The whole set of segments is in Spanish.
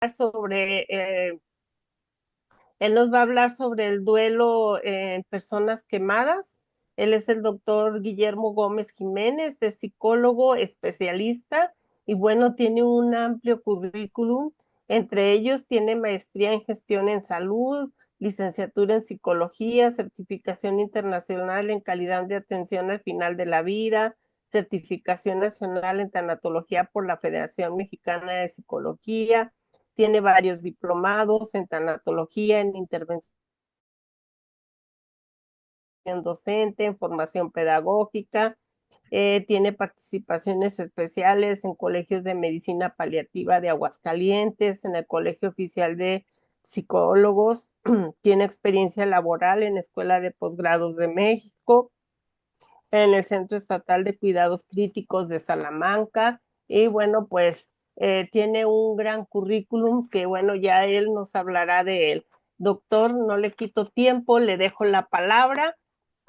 sobre, él nos va a hablar sobre el duelo en personas quemadas. Él es el doctor Guillermo Gómez Jiménez, es psicólogo especialista y bueno, tiene un amplio currículum. Entre ellos tiene maestría en gestión en salud, licenciatura en psicología, certificación internacional en calidad de atención al final de la vida, certificación nacional en tanatología por la Federación Mexicana de Psicología, tiene varios diplomados en tanatología, en intervención docente, en formación pedagógica, tiene participaciones especiales en colegios de medicina paliativa de Aguascalientes, en el Colegio Oficial de Psicólogos, tiene experiencia laboral en Escuela de Posgrados de México, en el Centro Estatal de Cuidados Críticos de Salamanca y bueno, pues tiene un gran currículum que bueno, ya él nos hablará de él. Doctor, no le quito tiempo, le dejo la palabra.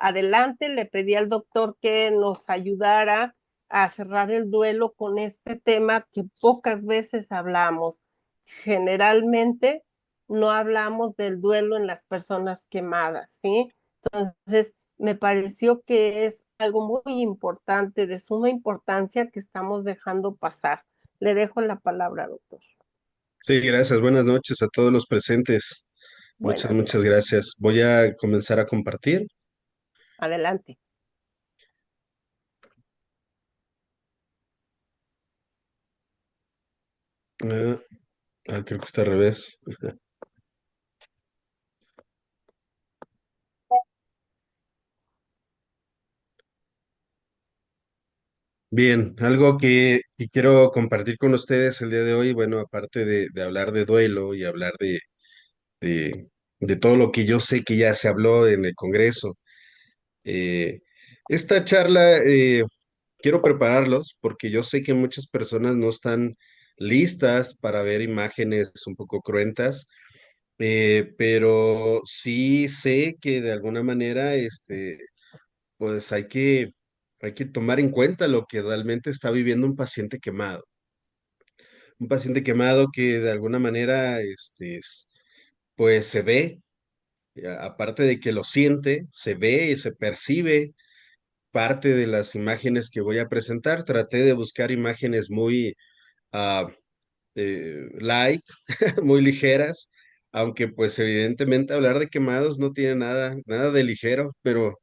Adelante, le pedí al doctor que nos ayudara a cerrar el duelo con este tema que pocas veces hablamos. Generalmente no hablamos del duelo en las personas quemadas, ¿sí? Entonces, me pareció que es algo muy importante, de suma importancia que estamos dejando pasar. Le dejo la palabra, doctor. Sí, gracias. Buenas noches a todos los presentes. Muchas, Buenas muchas noches. gracias. Voy a comenzar a compartir. Adelante. Ah, creo que está al revés. Bien, algo que quiero compartir con ustedes el día de hoy, bueno, aparte de hablar de duelo y hablar de, de todo lo que yo sé que ya se habló en el Congreso, eh, esta charla quiero prepararlos porque yo sé que muchas personas no están listas para ver imágenes un poco cruentas. Pero sí sé que de alguna manera, pues hay que tomar en cuenta lo que realmente está viviendo un paciente quemado. Un paciente quemado que de alguna manera, pues se ve, aparte de que lo siente, se ve y se percibe parte de las imágenes que voy a presentar. Traté de buscar imágenes muy ah, light, muy ligeras, aunque pues evidentemente hablar de quemados no tiene nada, nada de ligero, pero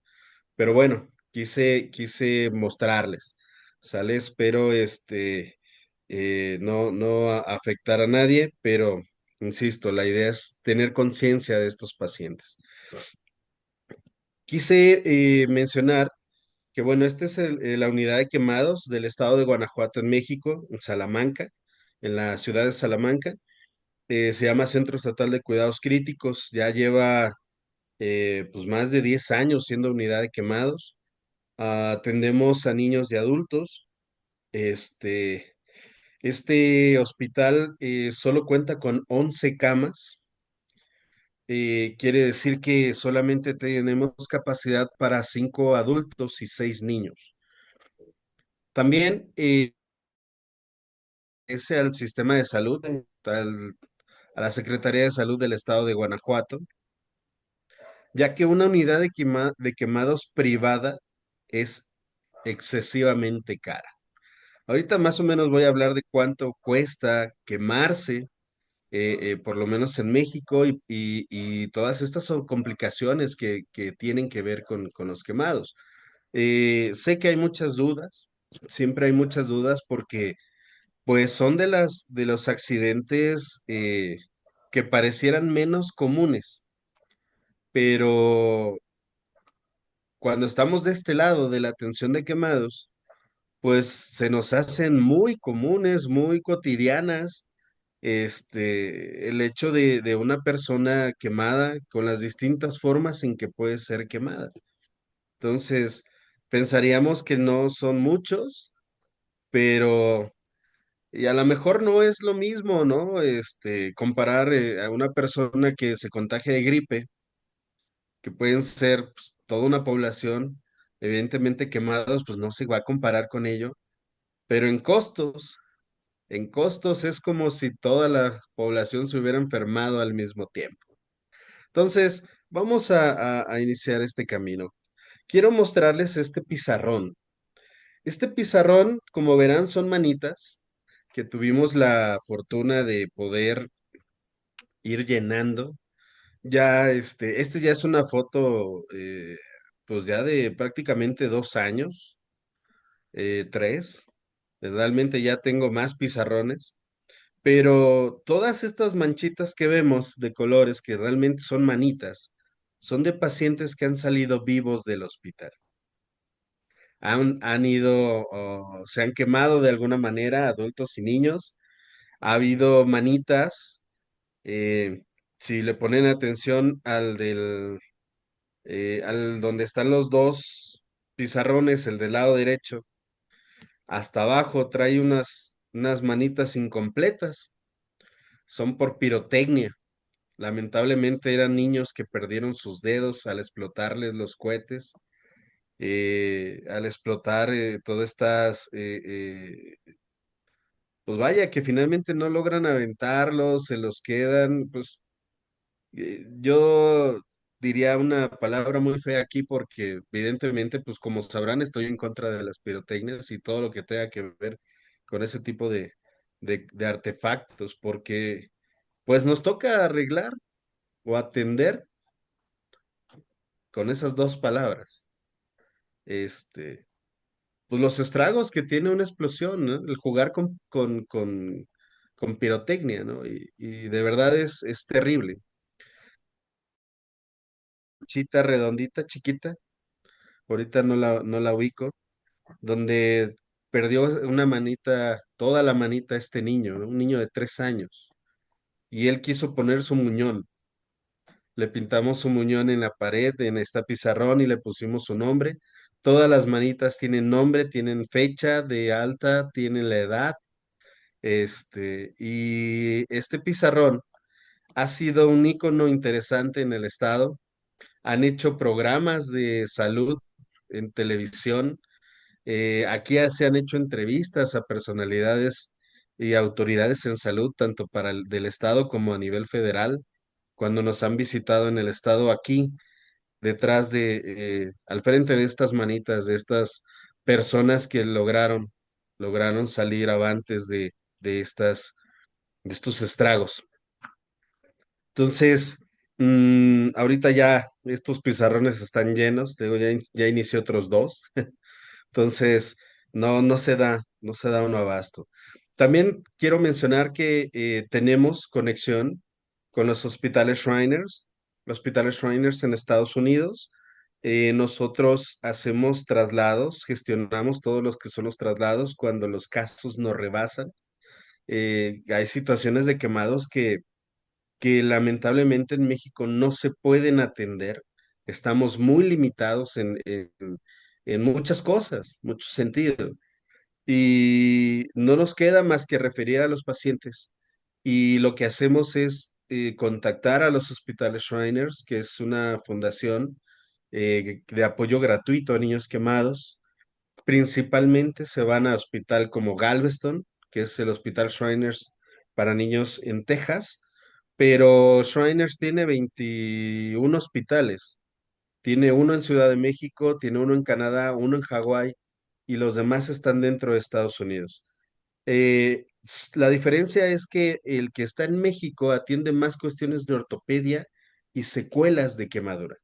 bueno, quise mostrarles, ¿sale? Espero no afectar a nadie, pero insisto, la idea es tener conciencia de estos pacientes. Quise mencionar que bueno, esta es la unidad de quemados del estado de Guanajuato en México, en Salamanca, en la ciudad de Salamanca. Se llama Centro Estatal de Cuidados Críticos, ya lleva pues más de 10 años siendo unidad de quemados. Atendemos a niños y adultos. Este, este hospital solo cuenta con 11 camas. Quiere decir que solamente tenemos capacidad para 5 adultos y 6 niños. También es al sistema de salud, a la Secretaría de Salud del Estado de Guanajuato, ya que una unidad de quemados privada es excesivamente cara. Ahorita más o menos voy a hablar de cuánto cuesta quemarse, por lo menos en México, y todas estas son complicaciones que tienen que ver con los quemados. Sé que hay muchas dudas, siempre hay muchas dudas porque pues son de los accidentes que parecieran menos comunes, pero cuando estamos de este lado de la atención de quemados, pues se nos hacen muy comunes, muy cotidianas, el hecho de una persona quemada con las distintas formas en que puede ser quemada. Entonces, pensaríamos que no son muchos, pero y a lo mejor no es lo mismo, ¿no? Comparar a una persona que se contagia de gripe, que pueden ser pues, toda una población, evidentemente quemados, pues no se va a comparar con ello, pero en costos, En costos es como si toda la población se hubiera enfermado al mismo tiempo. Entonces, vamos a iniciar este camino. Quiero mostrarles este pizarrón. Este pizarrón, como verán, son manitas que tuvimos la fortuna de poder ir llenando. Ya, este ya es una foto, pues ya de prácticamente 2 años, tres. Realmente ya tengo más pizarrones, pero todas estas manchitas que vemos de colores que realmente son manitas, son de pacientes que han salido vivos del hospital. Han ido, se han quemado de alguna manera, adultos y niños. Ha habido manitas, eh, si le ponen atención al donde están los dos pizarrones, el del lado derecho, hasta abajo trae unas manitas incompletas. Son por pirotecnia. Lamentablemente eran niños que perdieron sus dedos al explotarles los cohetes, al explotar todas estas, pues vaya, que finalmente no logran aventarlos, se los quedan, pues yo diría una palabra muy fea aquí porque evidentemente, pues como sabrán, estoy en contra de las pirotecnias y todo lo que tenga que ver con ese tipo de artefactos, porque pues nos toca arreglar o atender con esas dos palabras, este, pues los estragos que tiene una explosión, ¿no? El jugar con pirotecnia, ¿no? Y de verdad es terrible. Chita redondita, chiquita, ahorita no la ubico, donde perdió una manita, toda la manita este niño, ¿no? Un niño de 3 años, y él quiso poner su muñón. Le pintamos su muñón en la pared, en esta pizarrón, y le pusimos su nombre. Todas las manitas tienen nombre, tienen fecha de alta, tienen la edad. Y este pizarrón ha sido un icono interesante en el estado. Han hecho programas de salud en televisión. Aquí se han hecho entrevistas a personalidades y autoridades en salud, tanto para el del estado como a nivel federal, cuando nos han visitado en el estado aquí, detrás al frente de estas manitas, de estas personas que lograron salir avantes de de estos estragos. Entonces, ahorita ya estos pizarrones están llenos, digo, ya inicié otros dos. Entonces, no se da uno abasto. También quiero mencionar que tenemos conexión con los hospitales Shriners en Estados Unidos. Nosotros hacemos traslados, gestionamos todos los que son los traslados cuando los casos nos rebasan. Hay situaciones de quemados que lamentablemente en México no se pueden atender. Estamos muy limitados en muchas cosas, muchos sentidos. Y no nos queda más que referir a los pacientes. Y lo que hacemos es contactar a los hospitales Shriners, que es una fundación de apoyo gratuito a niños quemados. Principalmente se van a hospital como Galveston, que es el Hospital Shriners para niños en Texas, pero Shriners tiene 21 hospitales. Tiene uno en Ciudad de México, tiene uno en Canadá, uno en Hawái y los demás están dentro de Estados Unidos. La diferencia es que el que está en México atiende más cuestiones de ortopedia y secuelas de quemadura.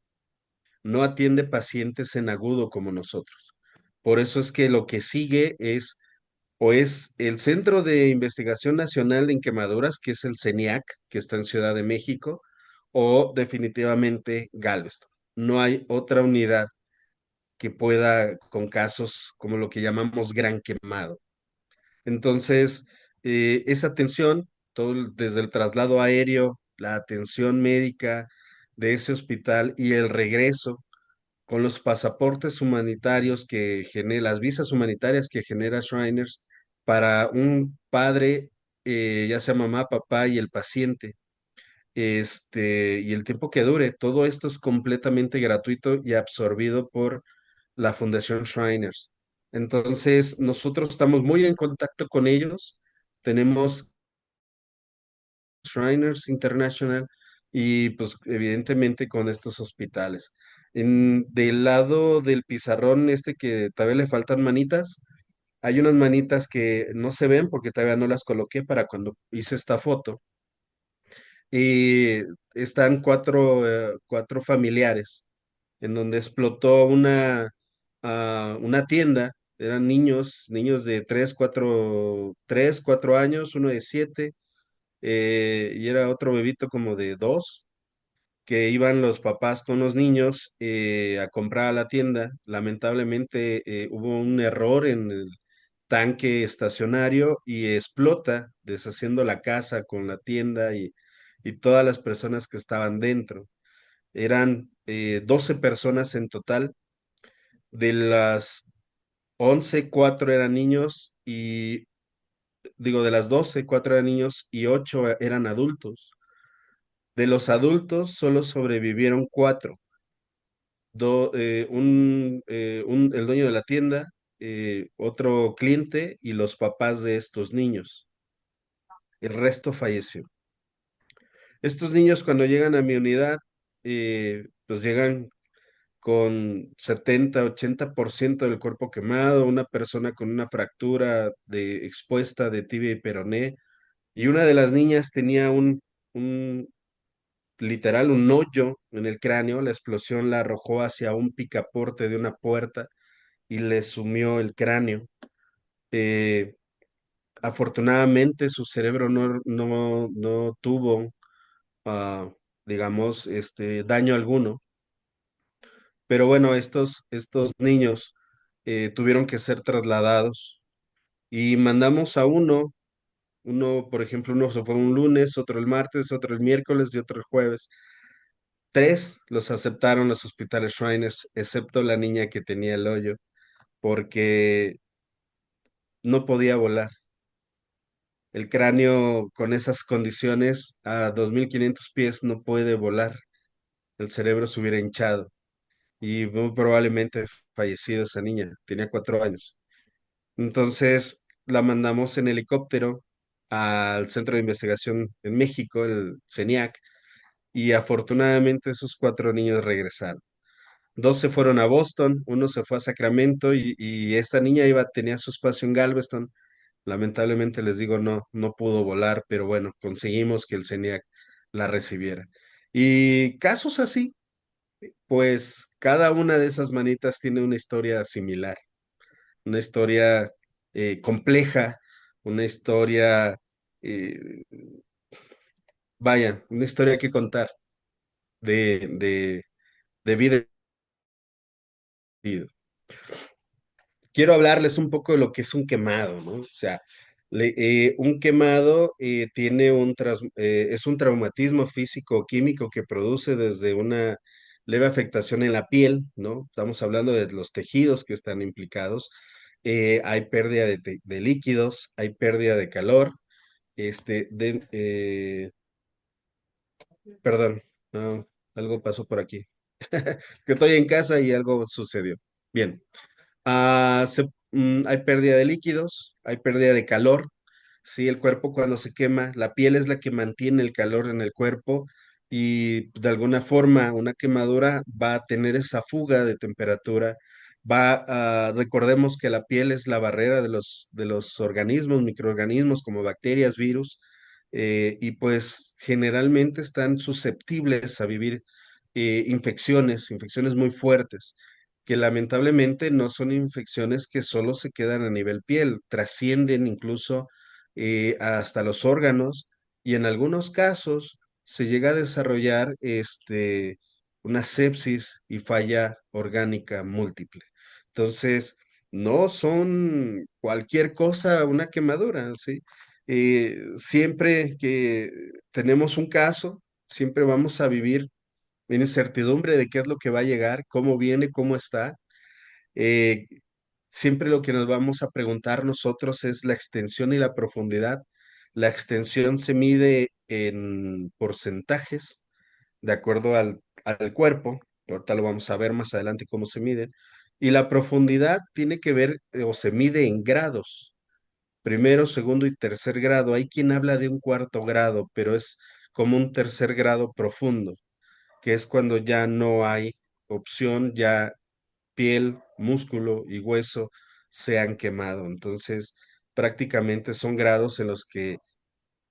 No atiende pacientes en agudo como nosotros. Por eso es que lo que sigue es el Centro de Investigación Nacional en Quemaduras, que es el CENIAC, que está en Ciudad de México, o definitivamente Galveston. No hay otra unidad que pueda con casos como lo que llamamos gran quemado. Entonces, esa atención, desde el traslado aéreo, la atención médica de ese hospital y el regreso con los pasaportes humanitarios las visas humanitarias que genera Shriners para un padre, ya sea mamá, papá y el paciente, y el tiempo que dure. Todo esto es completamente gratuito y absorbido por la Fundación Shriners. Entonces, nosotros estamos muy en contacto con ellos. tenemos Shriners International y pues evidentemente con estos hospitales. Del lado del pizarrón este que todavía le faltan manitas, hay unas manitas que no se ven porque todavía no las coloqué para cuando hice esta foto. Y están cuatro familiares en donde explotó una tienda. Eran niños de 4 años, uno de 7, y era otro bebito como de 2, que iban los papás con los niños a comprar a la tienda. Lamentablemente hubo un error en el tanque estacionario y explota, deshaciendo la casa con la tienda y todas las personas que estaban dentro. Eran 12 personas en total. De las 11 4 eran niños y digo, de las 12 4 eran niños y 8 eran adultos. De los adultos solo sobrevivieron 4. El dueño de la tienda, otro cliente y los papás de estos niños. El resto falleció. Estos niños cuando llegan a mi unidad, pues llegan con 70-80% del cuerpo quemado, una persona con una fractura expuesta de tibia y peroné, y una de las niñas tenía un literal, un hoyo en el cráneo. La explosión la arrojó hacia un picaporte de una puerta y le sumió el cráneo. Eh, Afortunadamente su cerebro no tuvo, ah, digamos, daño alguno. Pero bueno, estos niños tuvieron que ser trasladados y mandamos a por ejemplo, uno se fue un lunes, otro el martes, otro el miércoles y otro el jueves. 3 los aceptaron los hospitales Shriners, excepto la niña que tenía el hoyo, porque no podía volar. El cráneo con esas condiciones a 2.500 pies no puede volar. El cerebro se hubiera hinchado y muy probablemente fallecido esa niña. Tenía 4 años. Entonces la mandamos en helicóptero al Centro de Investigación en México, el CENIAC, y afortunadamente esos 4 niños regresaron. 2 se fueron a Boston, uno se fue a Sacramento y esta niña tenía su espacio en Galveston. Lamentablemente les digo, no pudo volar, pero bueno, conseguimos que el CENIAC la recibiera. Y casos así, pues cada una de esas manitas tiene una historia similar, una historia compleja, una historia, eh, vaya, una historia que contar de vida. Quiero hablarles un poco de lo que es un quemado, ¿no? O sea, un quemado es un traumatismo físico o químico que produce desde una leve afectación en la piel, ¿no? Estamos hablando de los tejidos que están implicados. Hay pérdida de líquidos, hay pérdida de calor, este, de, eh, perdón, no, algo pasó por aquí. Que estoy en casa y algo sucedió. Bien. Hay pérdida de líquidos, hay pérdida de calor. Sí, el cuerpo cuando se quema, la piel es la que mantiene el calor en el cuerpo y de alguna forma una quemadura va a tener esa fuga de temperatura. Recordemos que la piel es la barrera de los organismos, microorganismos como bacterias, virus, y pues generalmente están susceptibles a vivir infecciones muy fuertes, que lamentablemente no son infecciones que solo se quedan a nivel piel, trascienden incluso hasta los órganos y en algunos casos se llega a desarrollar una sepsis y falla orgánica múltiple. Entonces, no son cualquier cosa una quemadura, ¿sí? Siempre que tenemos un caso, siempre vamos a vivir en incertidumbre de qué es lo que va a llegar, cómo viene, cómo está. Eh, Siempre lo que nos vamos a preguntar nosotros es la extensión y la profundidad. La extensión se mide en porcentajes de acuerdo al cuerpo. Ahorita lo vamos a ver más adelante cómo se mide. Y la profundidad tiene que ver o se mide en grados. primero, segundo y tercer grado. Hay quien habla de un cuarto grado, pero es como un tercer grado profundo, que es cuando ya no hay opción, ya piel, músculo y hueso se han quemado. Entonces, prácticamente son grados en los que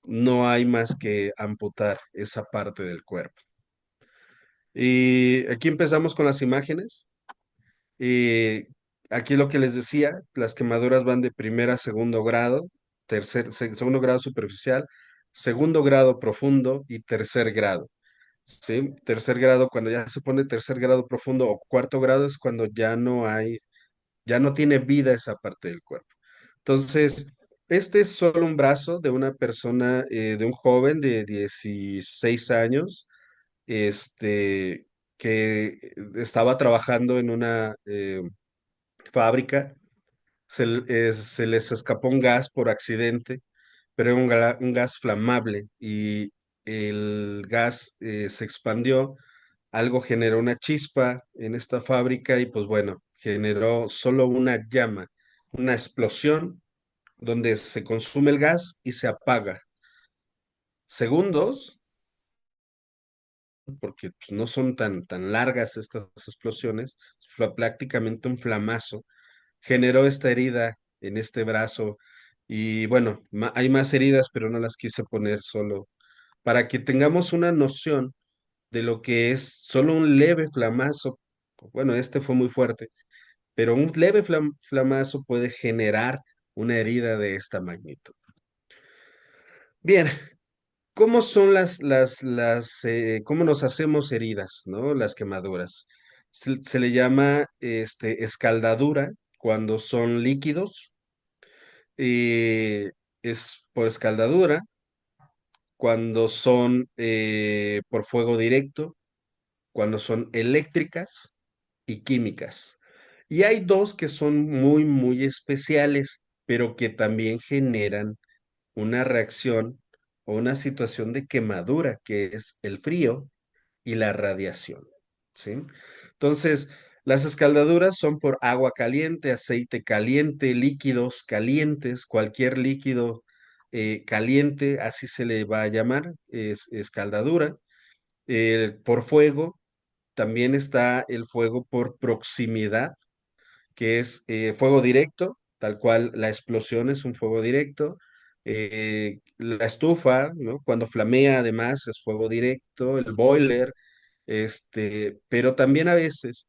no hay más que amputar esa parte del cuerpo. Y aquí empezamos con las imágenes. Y aquí lo que les decía, las quemaduras van de primer a segundo grado, segundo grado superficial, segundo grado profundo y tercer grado. ¿Sí? Tercer grado, cuando ya se pone tercer grado profundo o cuarto grado es cuando ya no hay, ya no tiene vida esa parte del cuerpo. Entonces, este es solo un brazo de una persona, de un joven de 16 años, este, que estaba trabajando en una fábrica, se les escapó un gas por accidente, pero era un gas flamable y el gas se expandió, algo generó una chispa en esta fábrica y pues bueno, generó solo una llama, una explosión donde se consume el gas y se apaga. Segundos, porque pues, no son tan largas estas explosiones, fue prácticamente un flamazo, generó esta herida en este brazo y bueno, hay más heridas, pero no las quise poner solo para que tengamos una noción de lo que es solo un leve flamazo. Bueno, este fue muy fuerte, pero un leve flamazo puede generar una herida de esta magnitud. Bien, ¿cómo son cómo nos hacemos heridas, ¿no? Las quemaduras. Se le llama escaldadura cuando son líquidos, es por escaldadura, cuando son por fuego directo, cuando son eléctricas y químicas. Y hay dos que son muy especiales, pero que también generan una reacción o una situación de quemadura, que es el frío y la radiación, ¿sí? Entonces, las escaldaduras son por agua caliente, aceite caliente, líquidos calientes, cualquier líquido caliente, así se le va a llamar, es escaldadura. Por fuego, también está el fuego por proximidad, que es fuego directo, tal cual la explosión es un fuego directo. La estufa, ¿no? Cuando flamea además es fuego directo, el boiler, pero también a veces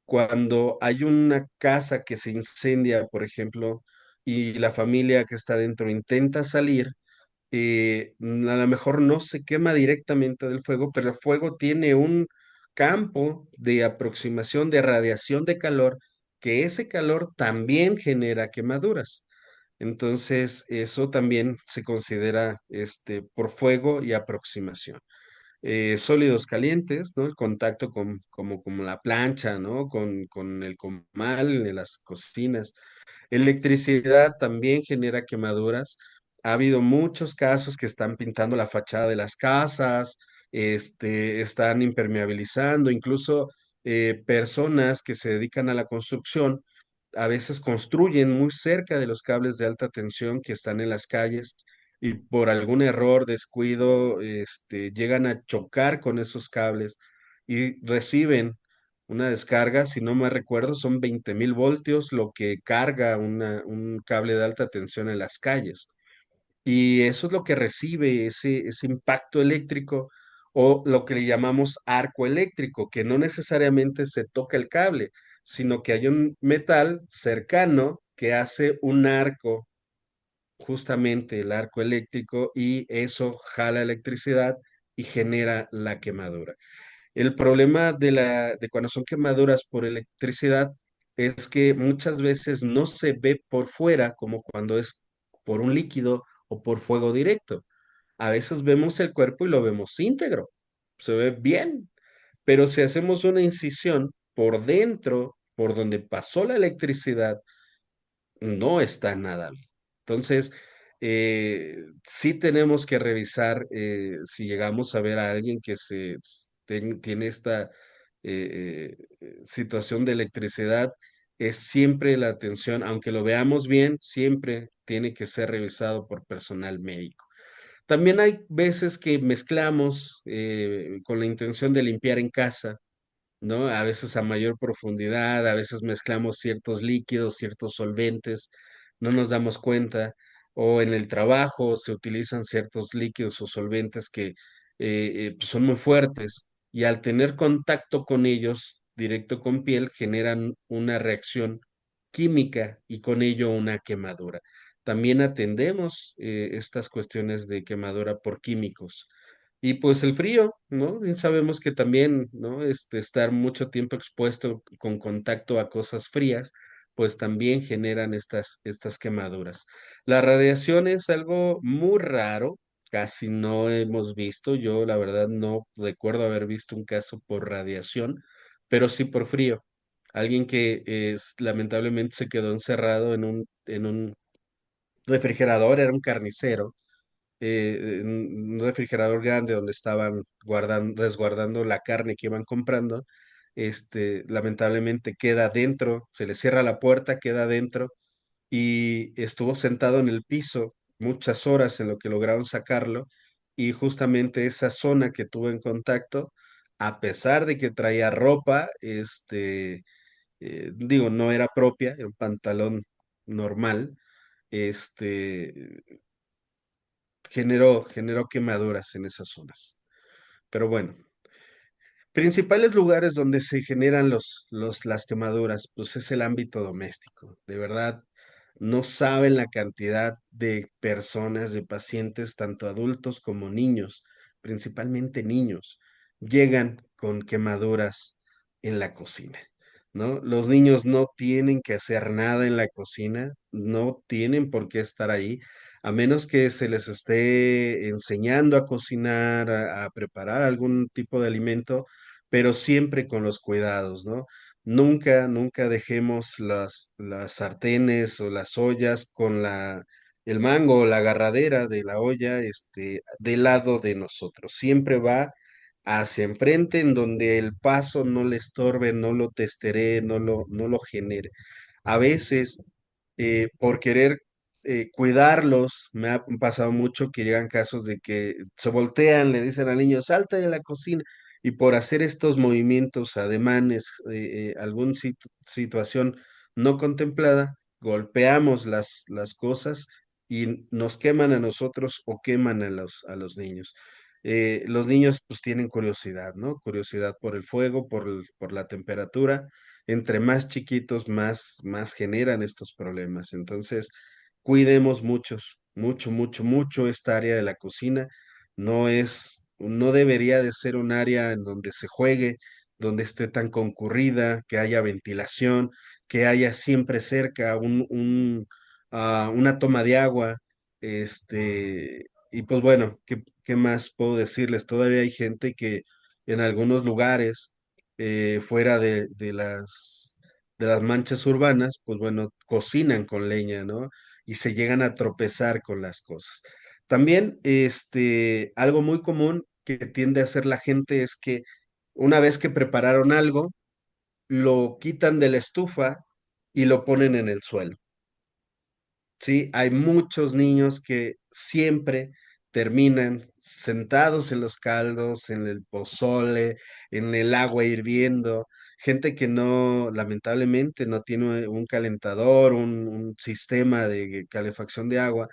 cuando hay una casa que se incendia, por ejemplo, y la familia que está dentro intenta salir, a lo mejor no se quema directamente del fuego, pero el fuego tiene un campo de aproximación de radiación de calor, que ese calor también genera quemaduras. Entonces, eso también se considera por fuego y aproximación. Sólidos calientes, ¿no? El contacto como la plancha, ¿no? Con el comal en las cocinas. Electricidad también genera quemaduras. Ha habido muchos casos que están pintando la fachada de las casas, están impermeabilizando, incluso personas que se dedican a la construcción a veces construyen muy cerca de los cables de alta tensión que están en las calles y por algún error, descuido, llegan a chocar con esos cables y reciben una descarga, si no me recuerdo, son 20.000 voltios lo que carga un cable de alta tensión en las calles. Y eso es lo que recibe ese impacto eléctrico o lo que le llamamos arco eléctrico, que no necesariamente se toca el cable, sino que hay un metal cercano que hace un arco, justamente el arco eléctrico, y eso jala electricidad y genera la quemadura. El problema de cuando son quemaduras por electricidad es que muchas veces no se ve por fuera como cuando es por un líquido o por fuego directo. A veces vemos el cuerpo y lo vemos íntegro, se ve bien, pero si hacemos una incisión por dentro, por donde pasó la electricidad, no está nada bien. Entonces, sí tenemos que revisar si llegamos a ver a alguien que tiene esta situación de electricidad, es siempre la atención, aunque lo veamos bien, siempre tiene que ser revisado por personal médico. También hay veces que mezclamos con la intención de limpiar en casa, ¿no? A veces a mayor profundidad, a veces mezclamos ciertos líquidos, ciertos solventes, no nos damos cuenta, o en el trabajo se utilizan ciertos líquidos o solventes que pues son muy fuertes y al tener contacto con ellos directo con piel generan una reacción química y con ello una quemadura. También atendemos estas cuestiones de quemadura por químicos. Y pues el frío, ¿no? Bien sabemos que también, ¿no? Estar mucho tiempo expuesto con contacto a cosas frías, pues también generan estas quemaduras. La radiación es algo muy raro, casi no hemos visto. Yo, la verdad, no recuerdo haber visto un caso por radiación, pero sí por frío. Alguien que lamentablemente se quedó encerrado en un refrigerador, era un carnicero en un refrigerador grande donde estaban resguardando la carne que iban comprando, lamentablemente queda dentro, se le cierra la puerta, queda dentro y estuvo sentado en el piso muchas horas en lo que lograron sacarlo y justamente esa zona que tuvo en contacto, a pesar de que traía ropa, digo, no era propia, era un pantalón normal, este, generó quemaduras en esas zonas. Pero bueno, principales lugares donde se generan las quemaduras, pues es el ámbito doméstico. De verdad, no saben la cantidad de personas, de pacientes, tanto adultos como niños, principalmente niños, llegan con quemaduras en la cocina, ¿no? Los niños no tienen que hacer nada en la cocina, no tienen por qué estar ahí, a menos que se les esté enseñando a cocinar, a preparar algún tipo de alimento, pero siempre con los cuidados, ¿no? Nunca, nunca dejemos las sartenes o las ollas con el mango o la agarradera de la olla, del lado de nosotros. Siempre va hacia enfrente, en donde el paso no le estorbe, no lo testeré, no lo genere. A veces, por querer cuidarlos, me ha pasado mucho que llegan casos de que se voltean, le dicen al niño, salta de la cocina, y por hacer estos movimientos, ademanes, alguna situación no contemplada, golpeamos las cosas y nos queman a nosotros o queman a los niños. Los niños pues tienen curiosidad, ¿no? Curiosidad por el fuego, por la temperatura. Entre más chiquitos, más generan estos problemas. Entonces, cuidemos mucho, mucho, mucho esta área de la cocina. No debería de ser un área en donde se juegue, donde esté tan concurrida, que haya ventilación, que haya siempre cerca una toma de agua, y pues bueno, ¿qué más puedo decirles? Todavía hay gente que en algunos lugares, fuera de las manchas urbanas, pues bueno, cocinan con leña, ¿no? Y se llegan a tropezar con las cosas. También, algo muy común que tiende a hacer la gente es que una vez que prepararon algo, lo quitan de la estufa y lo ponen en el suelo. Sí, hay muchos niños que siempre terminan sentados en los caldos, en el pozole, en el agua hirviendo. Gente que no, lamentablemente, no tiene un calentador, un sistema de calefacción de agua,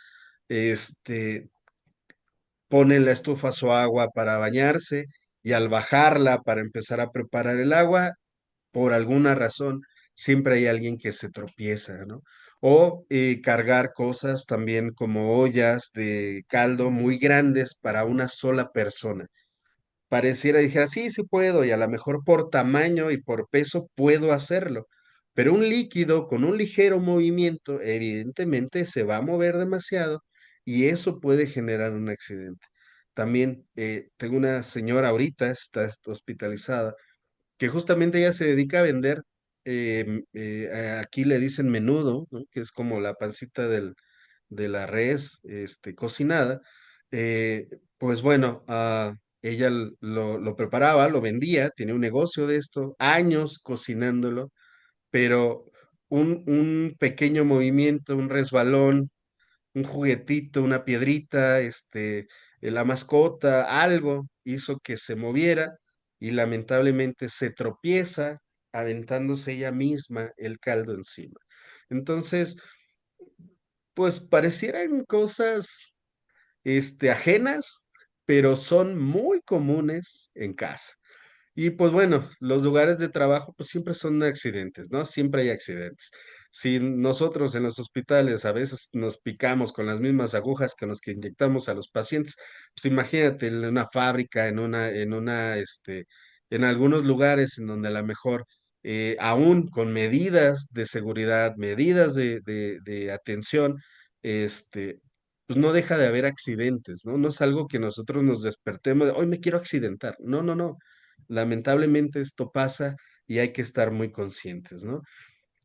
este, pone la estufa su agua para bañarse y al bajarla para empezar a preparar el agua, por alguna razón, siempre hay alguien que se tropieza, ¿no? O cargar cosas también como ollas de caldo muy grandes para una sola persona. Pareciera, dijera, sí, sí puedo, y a lo mejor por tamaño y por peso puedo hacerlo. Pero un líquido con un ligero movimiento, evidentemente se va a mover demasiado y eso puede generar un accidente. También tengo una señora ahorita, está hospitalizada, que justamente ella se dedica a vender, aquí le dicen menudo, ¿no? Que es como la pancita de la res, cocinada. eh, pues bueno, ella lo preparaba, lo vendía, tenía un negocio de esto, años cocinándolo, pero un pequeño movimiento, un resbalón, un juguetito, una piedrita, la mascota, algo hizo que se moviera y lamentablemente se tropieza aventándose ella misma el caldo encima. Entonces, pues parecieran cosas, ajenas, pero son muy comunes en casa. Y pues bueno, los lugares de trabajo pues siempre son accidentes, ¿no? Siempre hay accidentes. Si nosotros en los hospitales a veces nos picamos con las mismas agujas que los que inyectamos a los pacientes, pues imagínate en una fábrica, en algunos lugares en donde a lo mejor, aún con medidas de seguridad, medidas de atención, pues no deja de haber accidentes, ¿no? No es algo que nosotros nos despertemos de, hoy me quiero accidentar. No, no, no. Lamentablemente esto pasa y hay que estar muy conscientes, ¿no?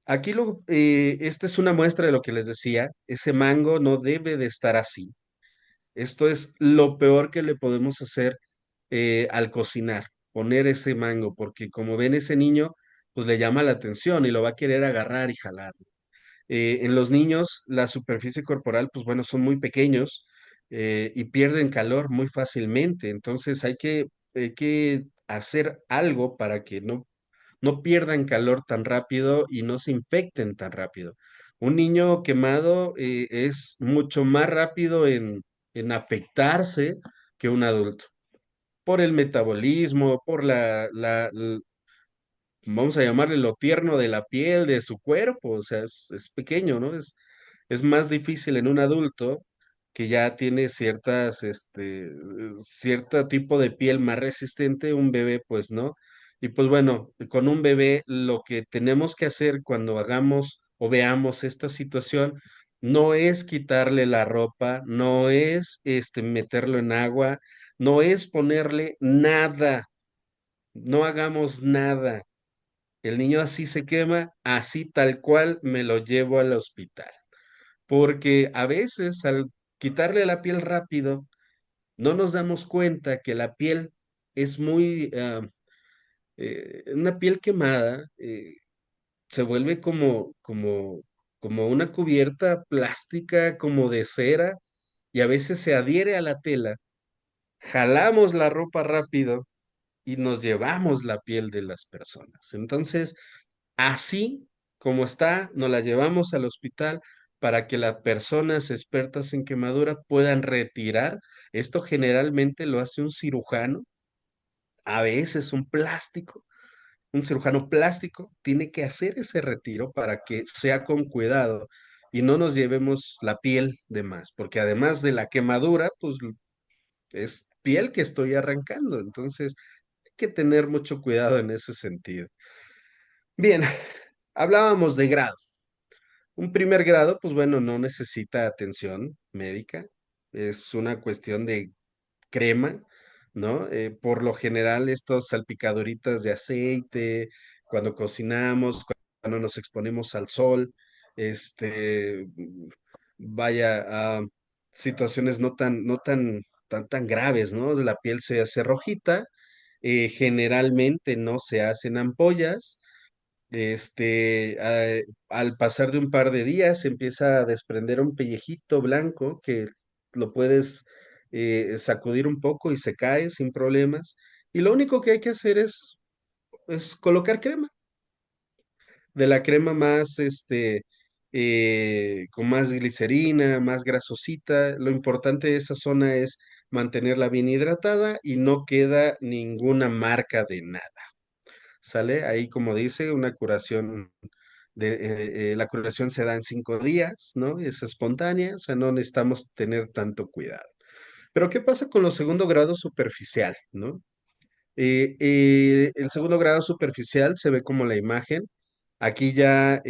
Aquí esta es una muestra de lo que les decía, ese mango no debe de estar así. Esto es lo peor que le podemos hacer al cocinar, poner ese mango, porque como ven ese niño, pues le llama la atención y lo va a querer agarrar y jalar. En los niños, la superficie corporal, pues bueno, son muy pequeños y pierden calor muy fácilmente. Entonces hay que hacer algo para que no pierdan calor tan rápido y no se infecten tan rápido. Un niño quemado es mucho más rápido en afectarse que un adulto, por el metabolismo, por vamos a llamarle lo tierno de la piel, de su cuerpo, o sea, es pequeño, ¿no? Es más difícil en un adulto que ya tiene cierto tipo de piel más resistente, un bebé, pues no. Y pues bueno, con un bebé lo que tenemos que hacer cuando hagamos o veamos esta situación no es quitarle la ropa, no es meterlo en agua, no es ponerle nada, no hagamos nada. El niño así se quema, así tal cual me lo llevo al hospital. Porque a veces al quitarle la piel rápido, no nos damos cuenta que la piel es una piel quemada, se vuelve como una cubierta plástica, como de cera, y a veces se adhiere a la tela. Jalamos la ropa rápido y nos llevamos la piel de las personas. Entonces, así como está, nos la llevamos al hospital para que las personas expertas en quemadura puedan retirar. Esto generalmente lo hace un cirujano, a veces un cirujano plástico tiene que hacer ese retiro para que sea con cuidado y no nos llevemos la piel de más, porque además de la quemadura, pues es piel que estoy arrancando, entonces hay que tener mucho cuidado en ese sentido. Bien, hablábamos de grado. Un primer grado, pues bueno, no necesita atención médica, es una cuestión de crema, ¿no? Por lo general, estos salpicaduritas de aceite, cuando cocinamos, cuando nos exponemos al sol, este, vaya a situaciones no tan graves, ¿no? La piel se hace rojita, generalmente no se hacen ampollas al pasar de un par de días se empieza a desprender un pellejito blanco que lo puedes sacudir un poco y se cae sin problemas. Y lo único que hay que hacer es colocar crema. De la crema más, con más glicerina, más grasosita. Lo importante de esa zona es mantenerla bien hidratada y no queda ninguna marca de nada. ¿Sale? Ahí, como dice, una curación la curación se da en 5 días, ¿no? Es espontánea, o sea, no necesitamos tener tanto cuidado. Pero, ¿qué pasa con lo segundo grado superficial, ¿no? El segundo grado superficial se ve como la imagen. Aquí ya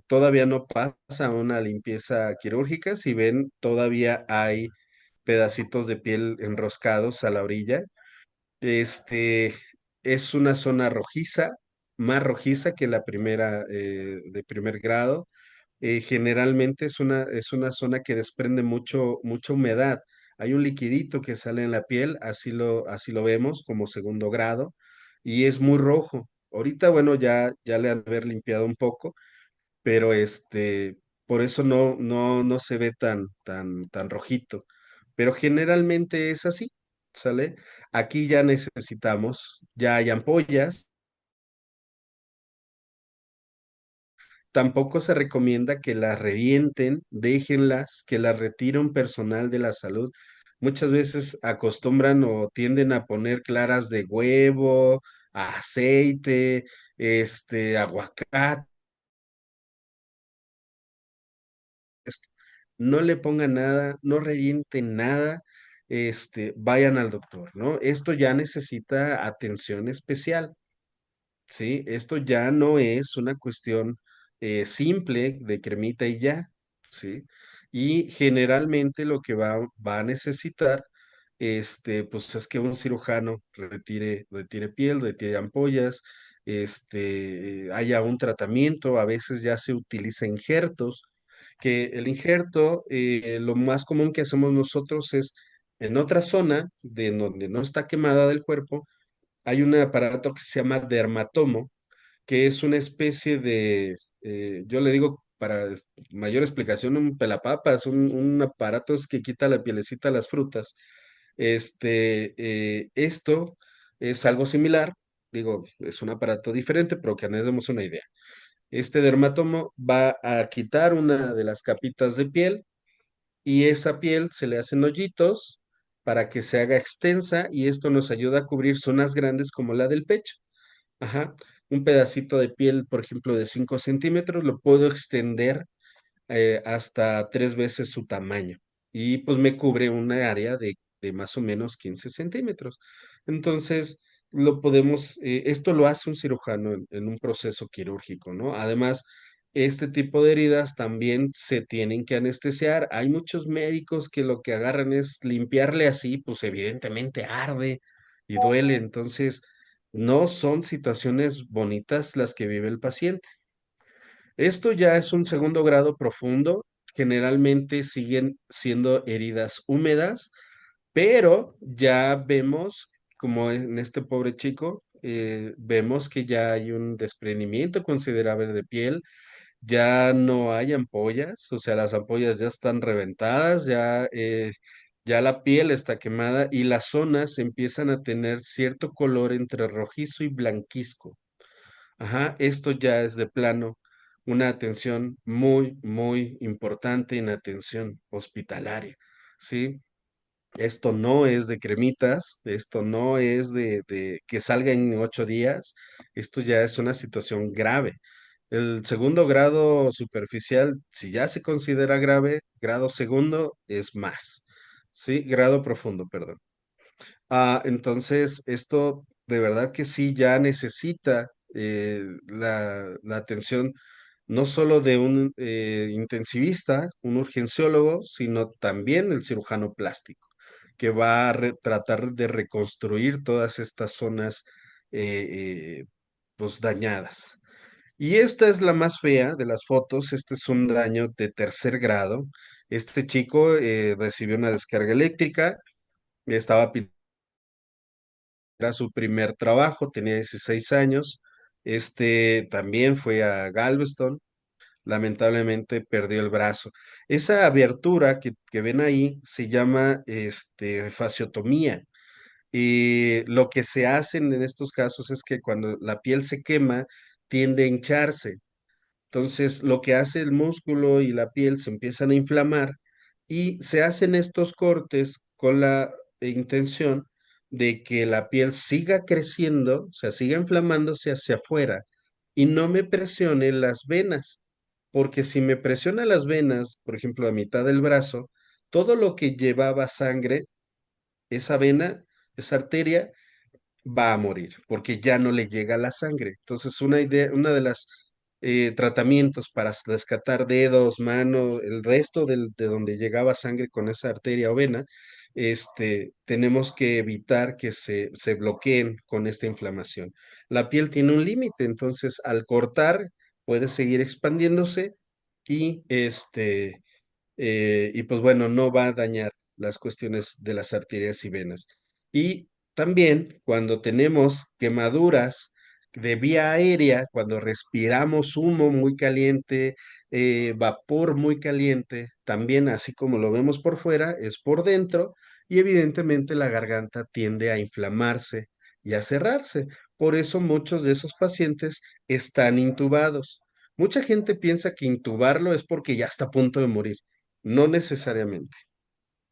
todavía no pasa una limpieza quirúrgica. Si ven, todavía hay pedacitos de piel enroscados a la orilla. Este es una zona rojiza, más rojiza que la primera de primer grado. Generalmente es una zona que desprende mucha humedad. Hay un liquidito que sale en la piel, así lo vemos como segundo grado, y es muy rojo. Ahorita, bueno, ya le han de haber limpiado un poco, pero por eso no se ve tan rojito. Pero generalmente es así, ¿sale? Aquí ya necesitamos, ya hay ampollas. Tampoco se recomienda que las revienten, déjenlas, que las retire un personal de la salud. Muchas veces acostumbran o tienden a poner claras de huevo, aceite, aguacate. esto. No le pongan nada, no revienten nada, vayan al doctor, ¿no? Esto ya necesita atención especial. ¿Sí? Esto ya no es una cuestión simple de cremita y ya, ¿sí? Y generalmente lo que va a necesitar, pues es que un cirujano retire piel, retire ampollas, haya un tratamiento, a veces ya se utiliza injertos, que el injerto, lo más común que hacemos nosotros es en otra zona de donde no está quemada del cuerpo, hay un aparato que se llama dermatomo, que es una especie de, yo le digo para mayor explicación, un pelapapas, un aparato que quita la pielecita a las frutas. Esto es algo similar, digo, es un aparato diferente, pero que nos demos una idea. Este dermatomo va a quitar una de las capitas de piel y esa piel se le hacen hoyitos para que se haga extensa y esto nos ayuda a cubrir zonas grandes como la del pecho. Ajá. Un pedacito de piel, por ejemplo, de 5 centímetros, lo puedo extender hasta 3 veces su tamaño. Y pues me cubre una área de más o menos 15 centímetros. Entonces, esto lo hace un cirujano en un proceso quirúrgico, ¿no? Además, este tipo de heridas también se tienen que anestesiar. Hay muchos médicos que lo que agarran es limpiarle así, pues evidentemente arde y duele. Entonces, no son situaciones bonitas las que vive el paciente. Esto ya es un segundo grado profundo. Generalmente siguen siendo heridas húmedas, pero ya vemos, como en este pobre chico, vemos que ya hay un desprendimiento considerable de piel, ya no hay ampollas, o sea, las ampollas ya están reventadas, ya la piel está quemada y las zonas empiezan a tener cierto color entre rojizo y blanquizco. Ajá, esto ya es de plano una atención muy, muy importante en atención hospitalaria, ¿sí? Esto no es de cremitas, esto no es de que salga en 8 días, esto ya es una situación grave. El segundo grado superficial, si ya se considera grave, grado segundo es más, ¿sí? Grado profundo, perdón. Entonces, esto de verdad que sí ya necesita la atención no solo de un intensivista, un urgenciólogo, sino también el cirujano plástico, que va a tratar de reconstruir todas estas zonas pues dañadas. Y esta es la más fea de las fotos. Este es un daño de tercer grado. Este chico recibió una descarga eléctrica, estaba era su primer trabajo, tenía 16 años. También fue a Galveston, lamentablemente perdió el brazo. Esa abertura que ven ahí se llama fasciotomía. Y lo que se hacen en estos casos es que cuando la piel se quema, tiende a hincharse. Entonces, lo que hace el músculo y la piel se empiezan a inflamar y se hacen estos cortes con la intención de que la piel siga creciendo, o sea, siga inflamándose hacia afuera y no me presione las venas, porque si me presiona las venas, por ejemplo, a mitad del brazo, todo lo que llevaba sangre, esa vena, esa arteria, va a morir porque ya no le llega la sangre. Entonces, una de las tratamientos para rescatar dedos, manos, el resto de donde llegaba sangre con esa arteria o vena, tenemos que evitar que se bloqueen con esta inflamación. La piel tiene un límite, entonces al cortar puede seguir expandiéndose y y pues bueno, no va a dañar las cuestiones de las arterias y venas. Y también cuando tenemos quemaduras de vía aérea, cuando respiramos humo muy caliente, vapor muy caliente, también así como lo vemos por fuera, es por dentro y evidentemente la garganta tiende a inflamarse y a cerrarse. Por eso muchos de esos pacientes están intubados. Mucha gente piensa que intubarlo es porque ya está a punto de morir. No necesariamente.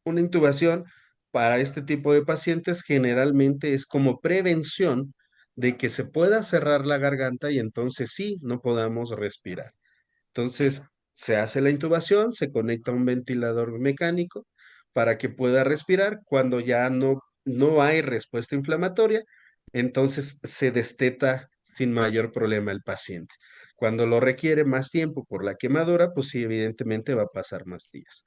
Una intubación para este tipo de pacientes generalmente es como prevención de que se pueda cerrar la garganta y entonces sí, no podamos respirar. Entonces, se hace la intubación, se conecta un ventilador mecánico para que pueda respirar. Cuando ya no hay respuesta inflamatoria, entonces se desteta sin mayor problema el paciente. Cuando lo requiere más tiempo por la quemadura, pues sí, evidentemente va a pasar más días.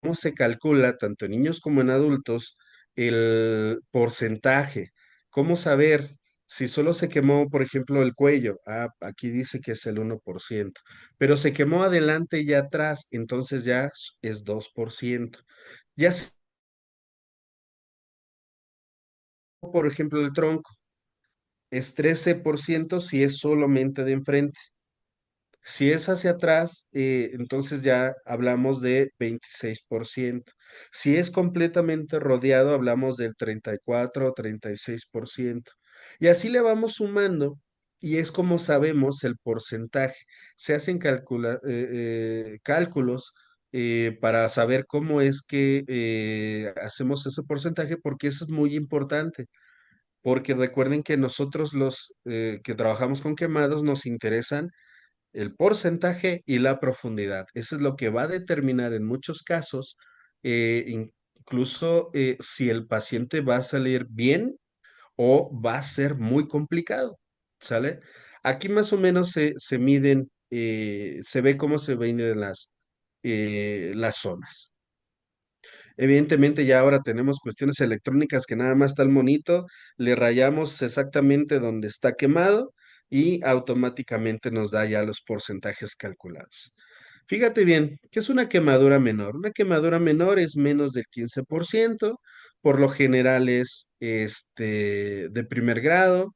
¿Cómo se calcula, tanto en niños como en adultos, el porcentaje? ¿Cómo saber si solo se quemó, por ejemplo, el cuello? Ah, aquí dice que es el 1%, pero se quemó adelante y atrás, entonces ya es 2%. Ya, por ejemplo, el tronco es 13% si es solamente de enfrente. Si es hacia atrás, entonces ya hablamos de 26%. Si es completamente rodeado, hablamos del 34 o 36%. Y así le vamos sumando y es como sabemos el porcentaje. Se hacen cálculos para saber cómo es que hacemos ese porcentaje, porque eso es muy importante. Porque recuerden que nosotros los que trabajamos con quemados nos interesan el porcentaje y la profundidad. Eso es lo que va a determinar en muchos casos, incluso si el paciente va a salir bien o va a ser muy complicado, ¿sale? Aquí más o menos se miden, se ve cómo se ven las zonas. Evidentemente ya ahora tenemos cuestiones electrónicas que nada más está el monito, le rayamos exactamente donde está quemado y automáticamente nos da ya los porcentajes calculados. Fíjate bien, ¿qué es una quemadura menor? Una quemadura menor es menos del 15%, por lo general es de primer grado,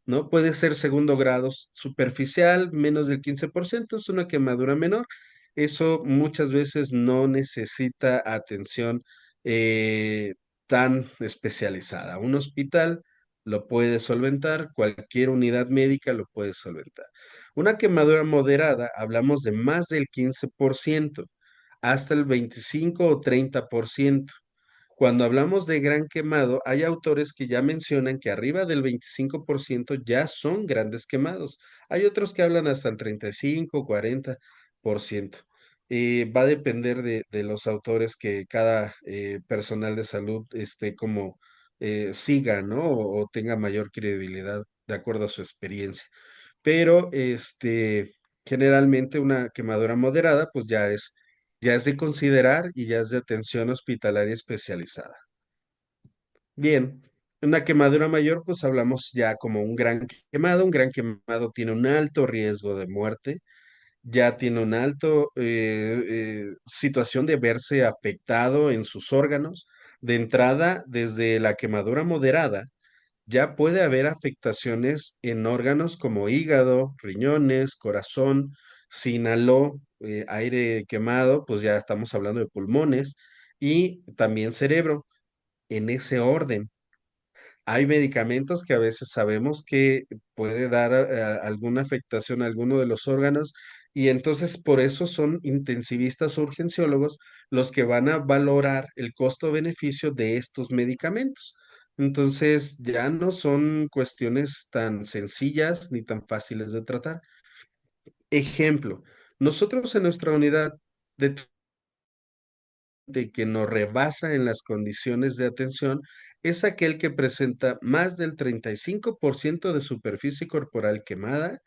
¿no? Puede ser segundo grado superficial, menos del 15%, es una quemadura menor. Eso muchas veces no necesita atención eh, tan especializada. Un hospital lo puede solventar, cualquier unidad médica lo puede solventar. Una quemadura moderada, hablamos de más del 15%, hasta el 25 o 30%. Cuando hablamos de gran quemado, hay autores que ya mencionan que arriba del 25% ya son grandes quemados. Hay otros que hablan hasta el 35, 40%. Va a depender de los autores que cada personal de salud como siga, ¿no? O tenga mayor credibilidad de acuerdo a su experiencia. Pero generalmente una quemadura moderada, pues ya es de considerar y ya es de atención hospitalaria especializada. Bien, una quemadura mayor, pues hablamos ya como un gran quemado. Un gran quemado tiene un alto riesgo de muerte, ya tiene un alto situación de verse afectado en sus órganos. De entrada, desde la quemadura moderada, ya puede haber afectaciones en órganos como hígado, riñones, corazón. Si inhaló aire quemado, pues ya estamos hablando de pulmones y también cerebro, en ese orden. Hay medicamentos que a veces sabemos que puede dar alguna afectación a alguno de los órganos y entonces por eso son intensivistas o urgenciólogos los que van a valorar el costo-beneficio de estos medicamentos. Entonces ya no son cuestiones tan sencillas ni tan fáciles de tratar. Ejemplo, nosotros en nuestra unidad de que nos rebasa en las condiciones de atención es aquel que presenta más del 35% de superficie corporal quemada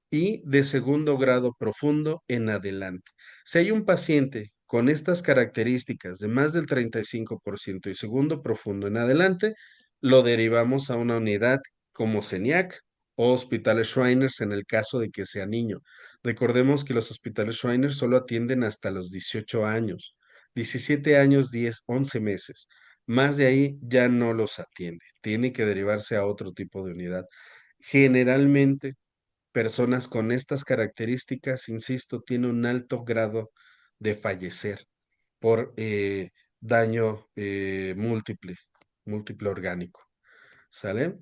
y de segundo grado profundo en adelante. Si hay un paciente con estas características de más del 35% y segundo profundo en adelante, lo derivamos a una unidad como CENIAC o hospitales Shriners en el caso de que sea niño. Recordemos que los hospitales Shriners solo atienden hasta los 18 años, 17 años, 10, 11 meses. más de ahí ya no los atiende. Tiene que derivarse a otro tipo de unidad. Generalmente, personas con estas características, insisto, tienen un alto grado de fallecer por daño múltiple orgánico. ¿Sale?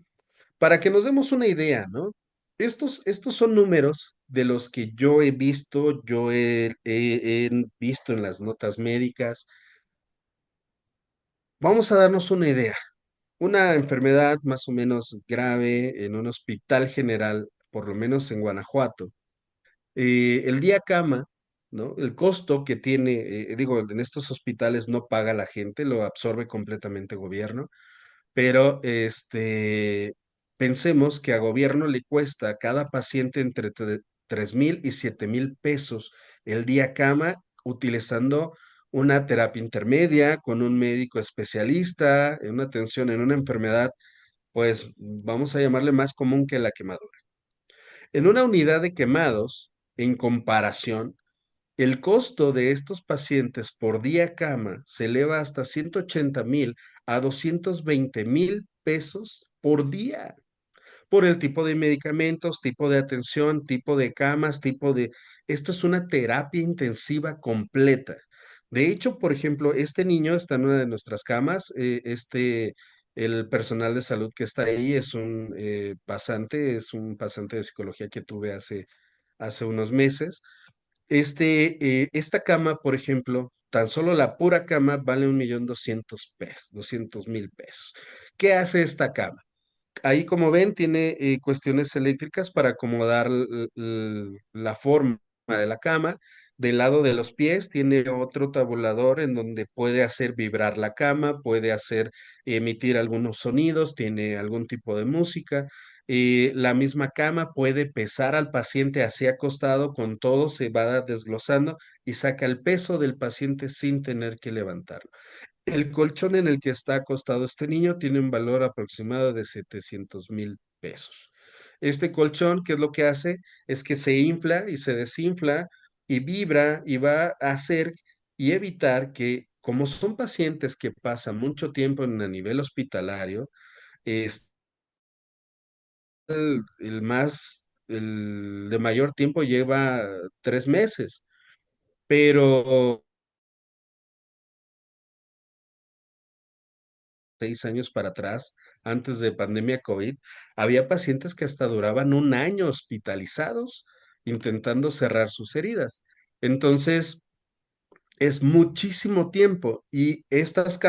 Para que nos demos una idea, ¿no? Estos son números de los que yo he visto, he visto en las notas médicas. Vamos a darnos una idea. Una enfermedad más o menos grave en un hospital general, por lo menos en Guanajuato, el día cama, ¿no? El costo que tiene, digo, en estos hospitales no paga la gente, lo absorbe completamente el gobierno, pero pensemos que a gobierno le cuesta a cada paciente entre 3,000 y 7,000 pesos el día cama, utilizando una terapia intermedia con un médico especialista, en una atención en una enfermedad, pues vamos a llamarle más común que la quemadura. En una unidad de quemados, en comparación, el costo de estos pacientes por día cama se eleva hasta 180,000 a 220,000 pesos por día, por el tipo de medicamentos, tipo de atención, tipo de camas, tipo de... Esto es una terapia intensiva completa. De hecho, por ejemplo, este niño está en una de nuestras camas, el personal de salud que está ahí es un pasante de psicología que tuve hace unos meses. Esta cama, por ejemplo, tan solo la pura cama vale 1,200,000 pesos, 200,000 pesos. ¿Qué hace esta cama? Ahí, como ven, tiene cuestiones eléctricas para acomodar la forma de la cama. Del lado de los pies tiene otro tabulador en donde puede hacer vibrar la cama, puede hacer emitir algunos sonidos, tiene algún tipo de música. La misma cama puede pesar al paciente así acostado, con todo se va desglosando y saca el peso del paciente sin tener que levantarlo. El colchón en el que está acostado este niño tiene un valor aproximado de 700,000 pesos. Este colchón, ¿qué es lo que hace? Es que se infla y se desinfla y vibra y va a hacer y evitar que, como son pacientes que pasan mucho tiempo a nivel hospitalario, es el de mayor tiempo lleva 3 meses, pero 6 años para atrás, antes de pandemia COVID, había pacientes que hasta duraban un año hospitalizados intentando cerrar sus heridas. Entonces, es muchísimo tiempo y estas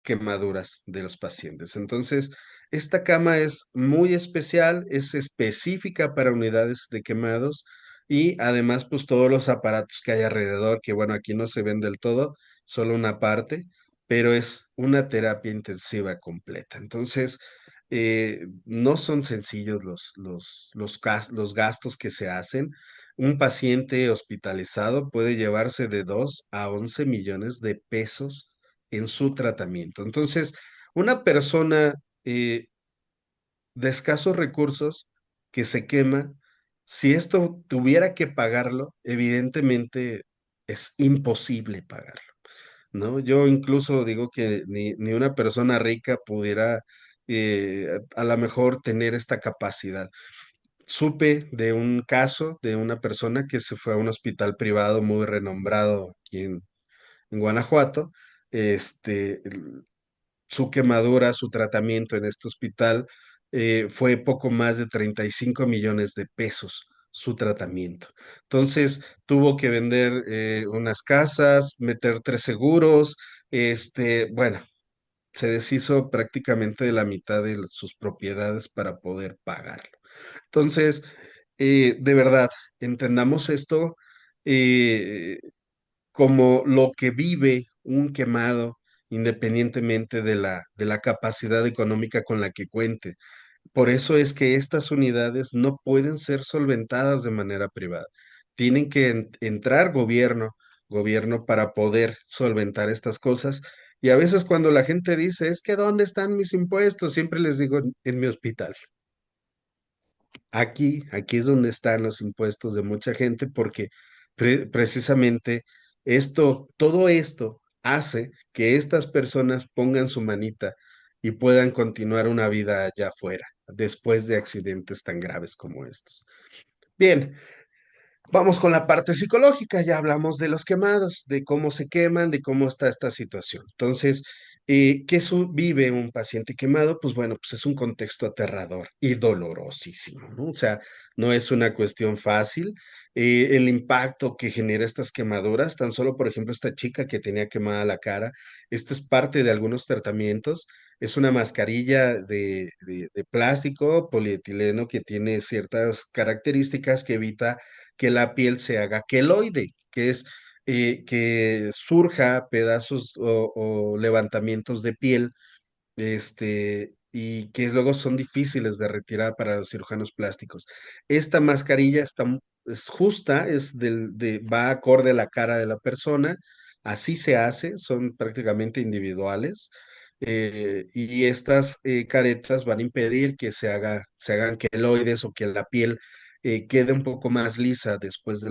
quemaduras de los pacientes. Entonces, esta cama es muy especial, es específica para unidades de quemados y además, pues todos los aparatos que hay alrededor, que bueno, aquí no se ven del todo, solo una parte, pero es una terapia intensiva completa. Entonces, no son sencillos los gastos que se hacen. Un paciente hospitalizado puede llevarse de 2 a 11 millones de pesos en su tratamiento. Entonces, una persona de escasos recursos que se quema, si esto tuviera que pagarlo, evidentemente es imposible pagarlo, ¿no? Yo incluso digo que ni una persona rica pudiera a lo mejor tener esta capacidad. Supe de un caso de una persona que se fue a un hospital privado muy renombrado aquí en Guanajuato. Este, su quemadura, su tratamiento en este hospital fue poco más de 35 millones de pesos su tratamiento. Entonces tuvo que vender unas casas, meter 3 seguros, bueno, se deshizo prácticamente de la mitad de sus propiedades para poder pagarlo. Entonces, de verdad, entendamos esto. eh, Como lo que vive un quemado, independientemente de la capacidad económica con la que cuente. Por eso es que estas unidades no pueden ser solventadas de manera privada. Tienen que entrar gobierno para poder solventar estas cosas. Y a veces cuando la gente dice, es que ¿dónde están mis impuestos? Siempre les digo en mi hospital. Aquí es donde están los impuestos de mucha gente porque precisamente Todo esto hace que estas personas pongan su manita y puedan continuar una vida allá afuera, después de accidentes tan graves como estos. Bien, vamos con la parte psicológica. Ya hablamos de los quemados, de cómo se queman, de cómo está esta situación. Entonces, ¿qué vive un paciente quemado? Pues bueno, pues es un contexto aterrador y dolorosísimo, ¿no? O sea, no es una cuestión fácil. El impacto que genera estas quemaduras, tan solo, por ejemplo, esta chica que tenía quemada la cara, esto es parte de algunos tratamientos. Es una mascarilla de plástico, polietileno, que tiene ciertas características que evita que la piel se haga queloide, que es que surja pedazos o levantamientos de piel, y que luego son difíciles de retirar para los cirujanos plásticos. Esta mascarilla es justa, va acorde a la cara de la persona, así se hace, son prácticamente individuales. Y estas caretas van a impedir que se hagan queloides o que la piel quede un poco más lisa después de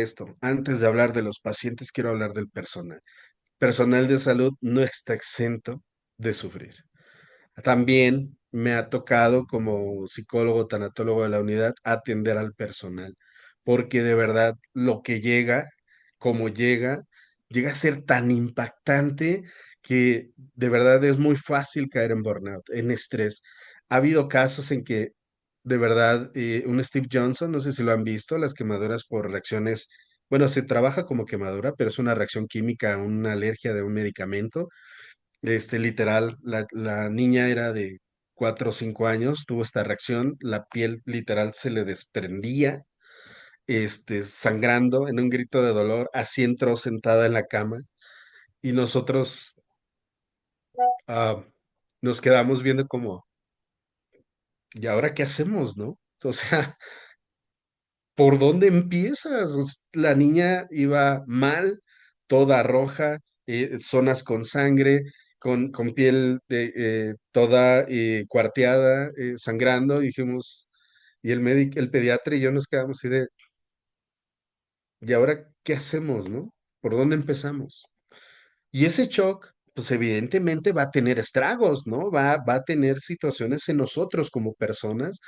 esto. Antes de hablar de los pacientes, quiero hablar del personal. Personal de salud no está exento de sufrir. También me ha tocado como psicólogo tanatólogo de la unidad atender al personal, porque de verdad lo que llega, como llega a ser tan impactante que de verdad es muy fácil caer en burnout, en estrés. Ha habido casos en que de verdad un Steve Johnson, no sé si lo han visto, las quemaduras por reacciones, bueno, se trabaja como quemadura, pero es una reacción química, una alergia de un medicamento. Literal, la niña era de 4 o 5 años, tuvo esta reacción, la piel literal se le desprendía, sangrando en un grito de dolor, así entró sentada en la cama y nosotros ah, nos quedamos viendo como, ¿y ahora qué hacemos, no? O sea, ¿por dónde empiezas? La niña iba mal, toda roja, zonas con sangre, con piel toda cuarteada, sangrando. Dijimos, y el médico, el pediatra y yo nos quedamos así de, ¿y ahora qué hacemos, no? ¿Por dónde empezamos? Y ese shock, pues evidentemente va a tener estragos, ¿no? Va a tener situaciones en nosotros como personas,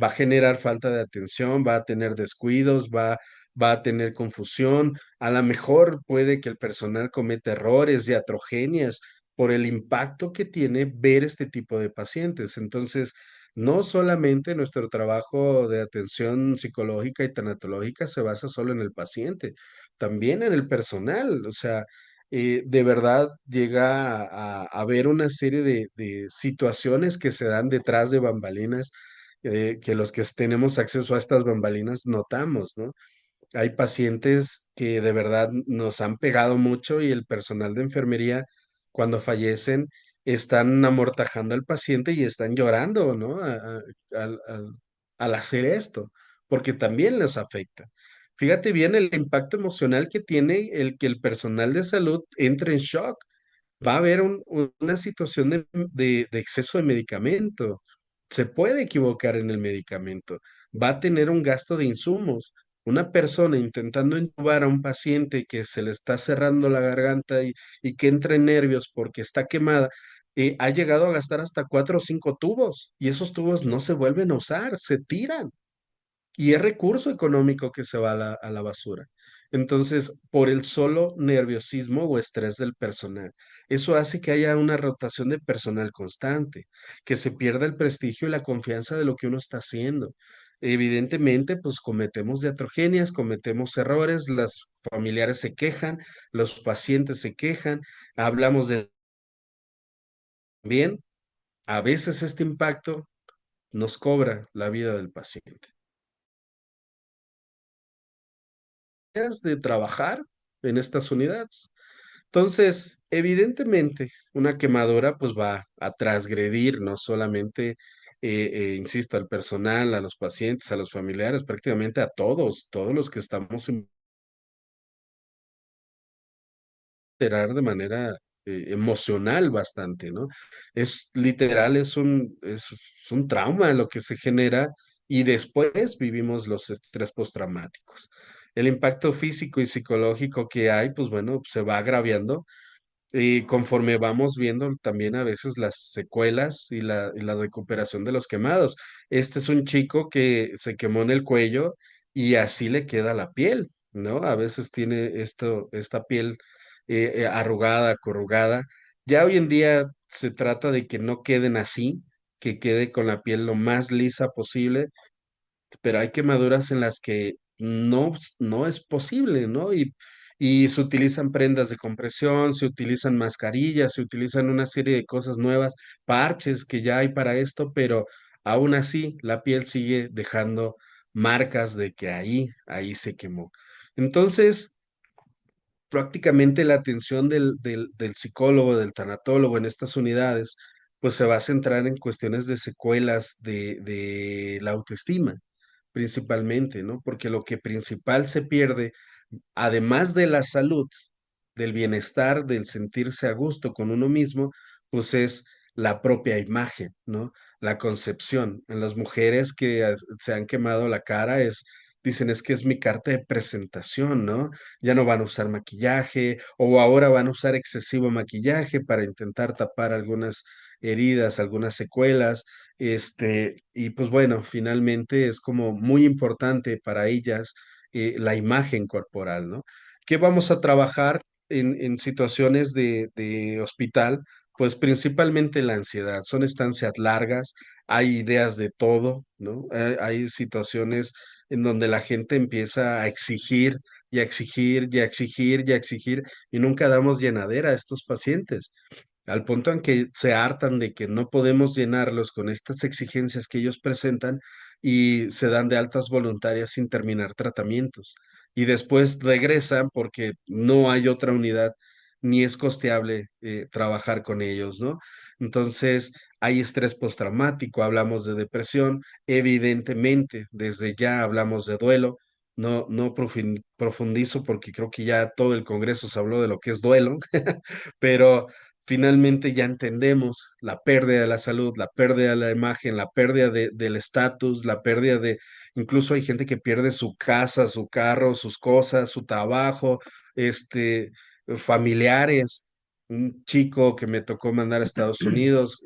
va a generar falta de atención, va a tener descuidos, va a tener confusión, a lo mejor puede que el personal cometa errores, iatrogenias, por el impacto que tiene ver este tipo de pacientes. Entonces, no solamente nuestro trabajo de atención psicológica y tanatológica se basa solo en el paciente, también en el personal, o sea, de verdad llega a haber una serie de situaciones que se dan detrás de bambalinas, que los que tenemos acceso a estas bambalinas notamos, ¿no? Hay pacientes que de verdad nos han pegado mucho y el personal de enfermería, cuando fallecen, están amortajando al paciente y están llorando, ¿no? Al hacer esto, porque también les afecta. Fíjate bien el impacto emocional que tiene el que el personal de salud entre en shock. Va a haber una situación de exceso de medicamento. Se puede equivocar en el medicamento. Va a tener un gasto de insumos. Una persona intentando intubar a un paciente que se le está cerrando la garganta y que entra en nervios porque está quemada, ha llegado a gastar hasta 4 o 5 tubos y esos tubos no se vuelven a usar, se tiran y es recurso económico que se va a la basura. Entonces, por el solo nerviosismo o estrés del personal, eso hace que haya una rotación de personal constante, que se pierda el prestigio y la confianza de lo que uno está haciendo. Evidentemente, pues cometemos iatrogenias, cometemos errores, las familiares se quejan, los pacientes se quejan, hablamos de bien, a veces este impacto nos cobra la vida del paciente. De trabajar en estas unidades. Entonces, evidentemente, una quemadura pues va a transgredir no solamente, insisto, al personal, a los pacientes, a los familiares, prácticamente a todos los que estamos en alterar de manera emocional bastante, ¿no? Es literal, es un trauma lo que se genera y después vivimos los estrés postraumáticos. el impacto físico y psicológico que hay, pues bueno, se va agraviando y conforme vamos viendo también a veces las secuelas y la recuperación de los quemados. Este es un chico que se quemó en el cuello y así le queda la piel, ¿no? A veces tiene esta piel arrugada, corrugada. Ya hoy en día se trata de que no queden así, que quede con la piel lo más lisa posible, pero hay quemaduras en las que no es posible, ¿no? Y se utilizan prendas de compresión, se utilizan mascarillas, se utilizan una serie de cosas nuevas, parches que ya hay para esto, pero aún así la piel sigue dejando marcas de que ahí se quemó. Entonces, prácticamente la atención del psicólogo, del tanatólogo en estas unidades, pues se va a centrar en cuestiones de secuelas de la autoestima principalmente, ¿no? Porque lo que principal se pierde, además de la salud, del bienestar, del sentirse a gusto con uno mismo, pues es la propia imagen, ¿no? La concepción. En las mujeres que se han quemado la cara dicen es que es mi carta de presentación, ¿no? Ya no van a usar maquillaje o ahora van a usar excesivo maquillaje para intentar tapar algunas heridas, algunas secuelas. Y pues bueno, finalmente es como muy importante para ellas la imagen corporal, ¿no? ¿Qué vamos a trabajar en situaciones de hospital? Pues principalmente la ansiedad. Son estancias largas, hay ideas de todo, ¿no? Hay situaciones en donde la gente empieza a exigir y a exigir y a exigir y a exigir y nunca damos llenadera a estos pacientes al punto en que se hartan de que no podemos llenarlos con estas exigencias que ellos presentan y se dan de altas voluntarias sin terminar tratamientos. Y después regresan porque no hay otra unidad ni es costeable trabajar con ellos, ¿no? Entonces, hay estrés postraumático, hablamos de depresión, evidentemente, desde ya hablamos de duelo. No profundizo porque creo que ya todo el Congreso se habló de lo que es duelo, pero finalmente ya entendemos la pérdida de la salud, la pérdida de la imagen, la pérdida del estatus, la pérdida de, incluso hay gente que pierde su casa, su carro, sus cosas, su trabajo, este, familiares. Un chico que me tocó mandar a Estados Unidos,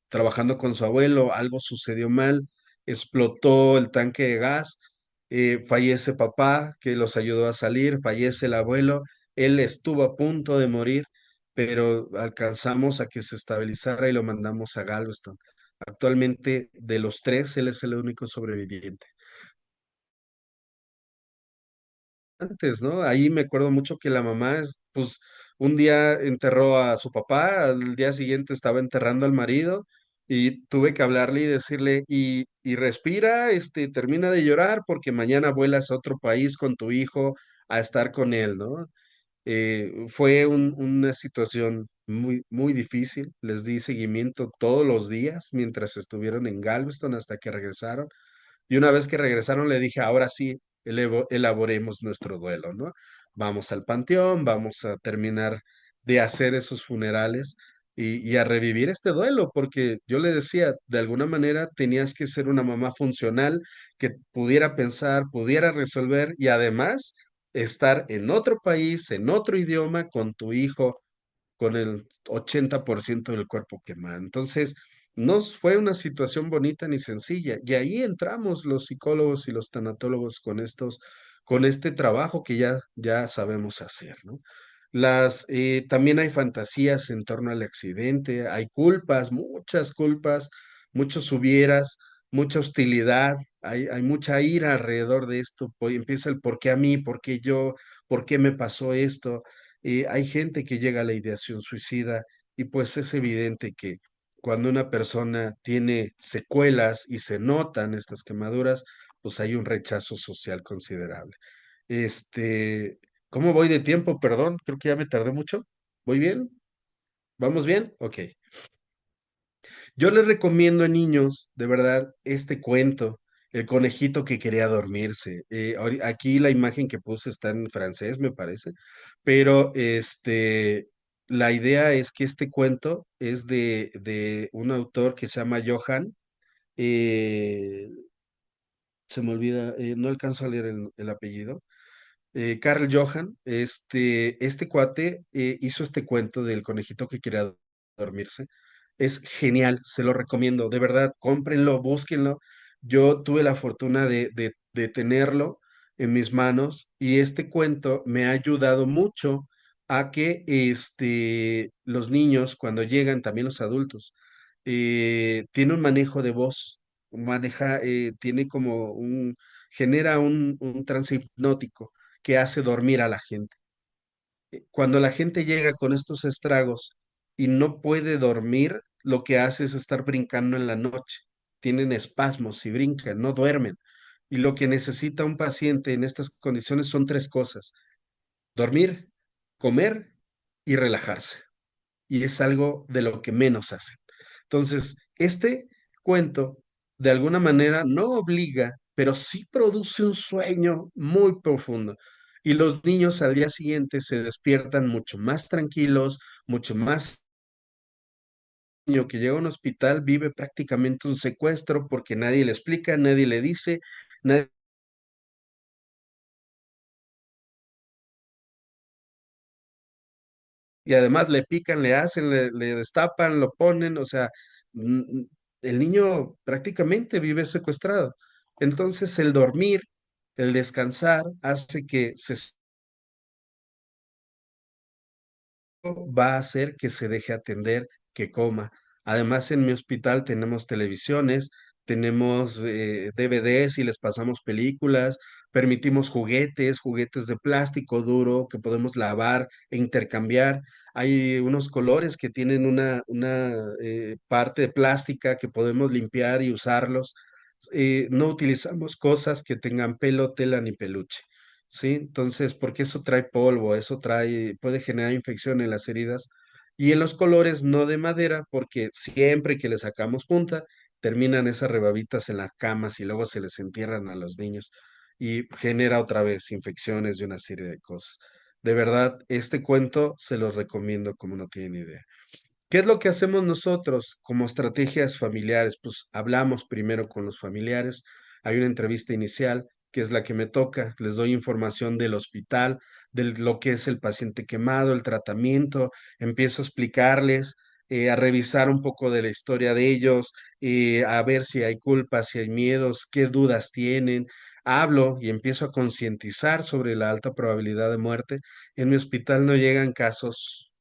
trabajando con su abuelo, algo sucedió mal, explotó el tanque de gas, fallece papá que los ayudó a salir, fallece el abuelo, él estuvo a punto de morir pero alcanzamos a que se estabilizara y lo mandamos a Galveston. Actualmente, de los tres, él es el único sobreviviente. Antes, ¿no? Ahí me acuerdo mucho que la mamá, pues, un día enterró a su papá, al día siguiente estaba enterrando al marido y tuve que hablarle y decirle, y respira, termina de llorar porque mañana vuelas a otro país con tu hijo a estar con él, ¿no? Fue una situación muy difícil. Les di seguimiento todos los días mientras estuvieron en Galveston hasta que regresaron. Y una vez que regresaron, le dije, ahora sí, elaboremos nuestro duelo, ¿no? Vamos al panteón, vamos a terminar de hacer esos funerales y a revivir este duelo, porque yo le decía, de alguna manera tenías que ser una mamá funcional que pudiera pensar, pudiera resolver y además estar en otro país, en otro idioma, con tu hijo con el 80% del cuerpo quemado. Entonces, no fue una situación bonita ni sencilla. Y ahí entramos los psicólogos y los tanatólogos con este trabajo que ya sabemos hacer, ¿no? También hay fantasías en torno al accidente, hay culpas, muchos hubieras, mucha hostilidad, hay mucha ira alrededor de esto. Empieza el por qué a mí, por qué yo, por qué me pasó esto. Hay gente que llega a la ideación suicida y pues es evidente que cuando una persona tiene secuelas y se notan estas quemaduras, pues hay un rechazo social considerable. Este, ¿Cómo voy de tiempo? Perdón, creo que ya me tardé mucho. ¿Voy bien? ¿Vamos bien? Ok. Yo les recomiendo a niños, de verdad, este cuento, El conejito que quería dormirse. Aquí la imagen que puse está en francés, me parece, pero la idea es que este cuento es de un autor que se llama Johann. eh, Se me olvida, no alcanzo a leer el apellido, Carl Johan, este cuate hizo este cuento del conejito que quería dormirse. Es genial, se lo recomiendo, de verdad, cómprenlo, búsquenlo. Yo tuve la fortuna de tenerlo en mis manos y este cuento me ha ayudado mucho a que los niños, cuando llegan, también los adultos, tiene un manejo de voz, tiene como genera un trance hipnótico que hace dormir a la gente. Cuando la gente llega con estos estragos y no puede dormir, lo que hace es estar brincando en la noche. Tienen espasmos y brincan, no duermen. Y lo que necesita un paciente en estas condiciones son tres cosas: dormir, comer y relajarse. Y es algo de lo que menos hacen. Entonces, este cuento de alguna manera no obliga, pero sí produce un sueño muy profundo. Y los niños al día siguiente se despiertan mucho más tranquilos, mucho más. Un niño que llega a un hospital vive prácticamente un secuestro porque nadie le explica, nadie le dice, nadie. Y además le pican, le hacen, le destapan, lo ponen, o sea, mm, el niño prácticamente vive secuestrado. Entonces el dormir, el descansar, hace que va a hacer que se deje atender, que coma. Además, en mi hospital tenemos televisiones, tenemos DVDs y les pasamos películas, permitimos juguetes de plástico duro que podemos lavar e intercambiar. Hay unos colores que tienen una parte de plástica que podemos limpiar y usarlos. No utilizamos cosas que tengan pelo, tela ni peluche. ¿Sí? Entonces, porque eso trae polvo, puede generar infección en las heridas. Y en los colores no de madera, porque siempre que le sacamos punta, terminan esas rebabitas en las camas y luego se les entierran a los niños y genera otra vez infecciones y una serie de cosas. De verdad, este cuento se los recomiendo como no tienen idea. ¿Qué es lo que hacemos nosotros como estrategias familiares? Pues hablamos primero con los familiares, hay una entrevista inicial que es la que me toca, les doy información del hospital, de lo que es el paciente quemado, el tratamiento, empiezo a explicarles, a revisar un poco de la historia de ellos, a ver si hay culpas, si hay miedos, qué dudas tienen. Hablo y empiezo a concientizar sobre la alta probabilidad de muerte. En mi hospital no llegan casos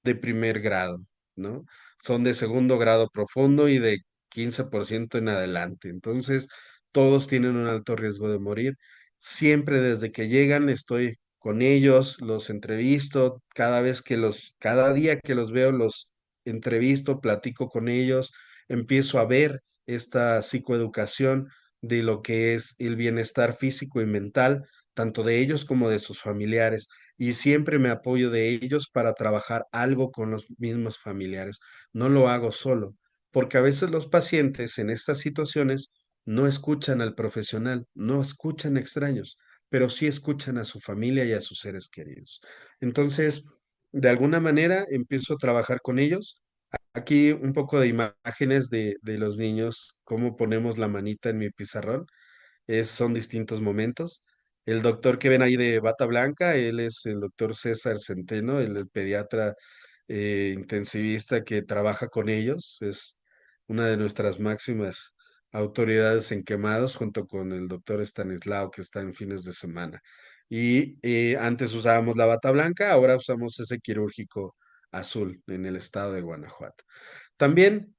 de primer grado, ¿no? Son de segundo grado profundo y de 15% en adelante. Entonces, todos tienen un alto riesgo de morir. Siempre desde que llegan estoy con ellos, los entrevisto, cada día que los veo, los entrevisto, platico con ellos, empiezo a ver esta psicoeducación de lo que es el bienestar físico y mental, tanto de ellos como de sus familiares y siempre me apoyo de ellos para trabajar algo con los mismos familiares. No lo hago solo, porque a veces los pacientes en estas situaciones no escuchan al profesional, no escuchan extraños, pero sí escuchan a su familia y a sus seres queridos. Entonces, de alguna manera empiezo a trabajar con ellos. Aquí un poco de imágenes de los niños, cómo ponemos la manita en mi pizarrón son distintos momentos. El doctor que ven ahí de bata blanca, él es el doctor César Centeno, el pediatra intensivista que trabaja con ellos. Es una de nuestras máximas autoridades en quemados, junto con el doctor Stanislao, que está en fines de semana. Y antes usábamos la bata blanca, ahora usamos ese quirúrgico azul en el estado de Guanajuato. También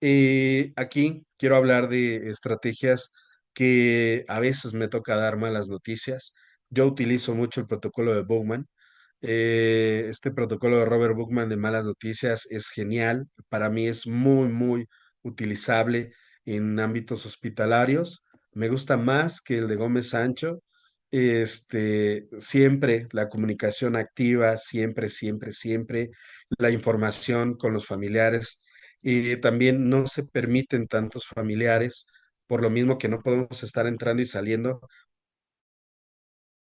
aquí quiero hablar de estrategias que a veces me toca dar malas noticias. Yo utilizo mucho el protocolo de Bowman. Este protocolo de Robert Bookman de malas noticias es genial. Para mí es muy, muy utilizable en ámbitos hospitalarios. Me gusta más que el de Gómez Sancho. Siempre la comunicación activa, siempre, siempre, siempre la información con los familiares. Y también no se permiten tantos familiares, por lo mismo que no podemos estar entrando y saliendo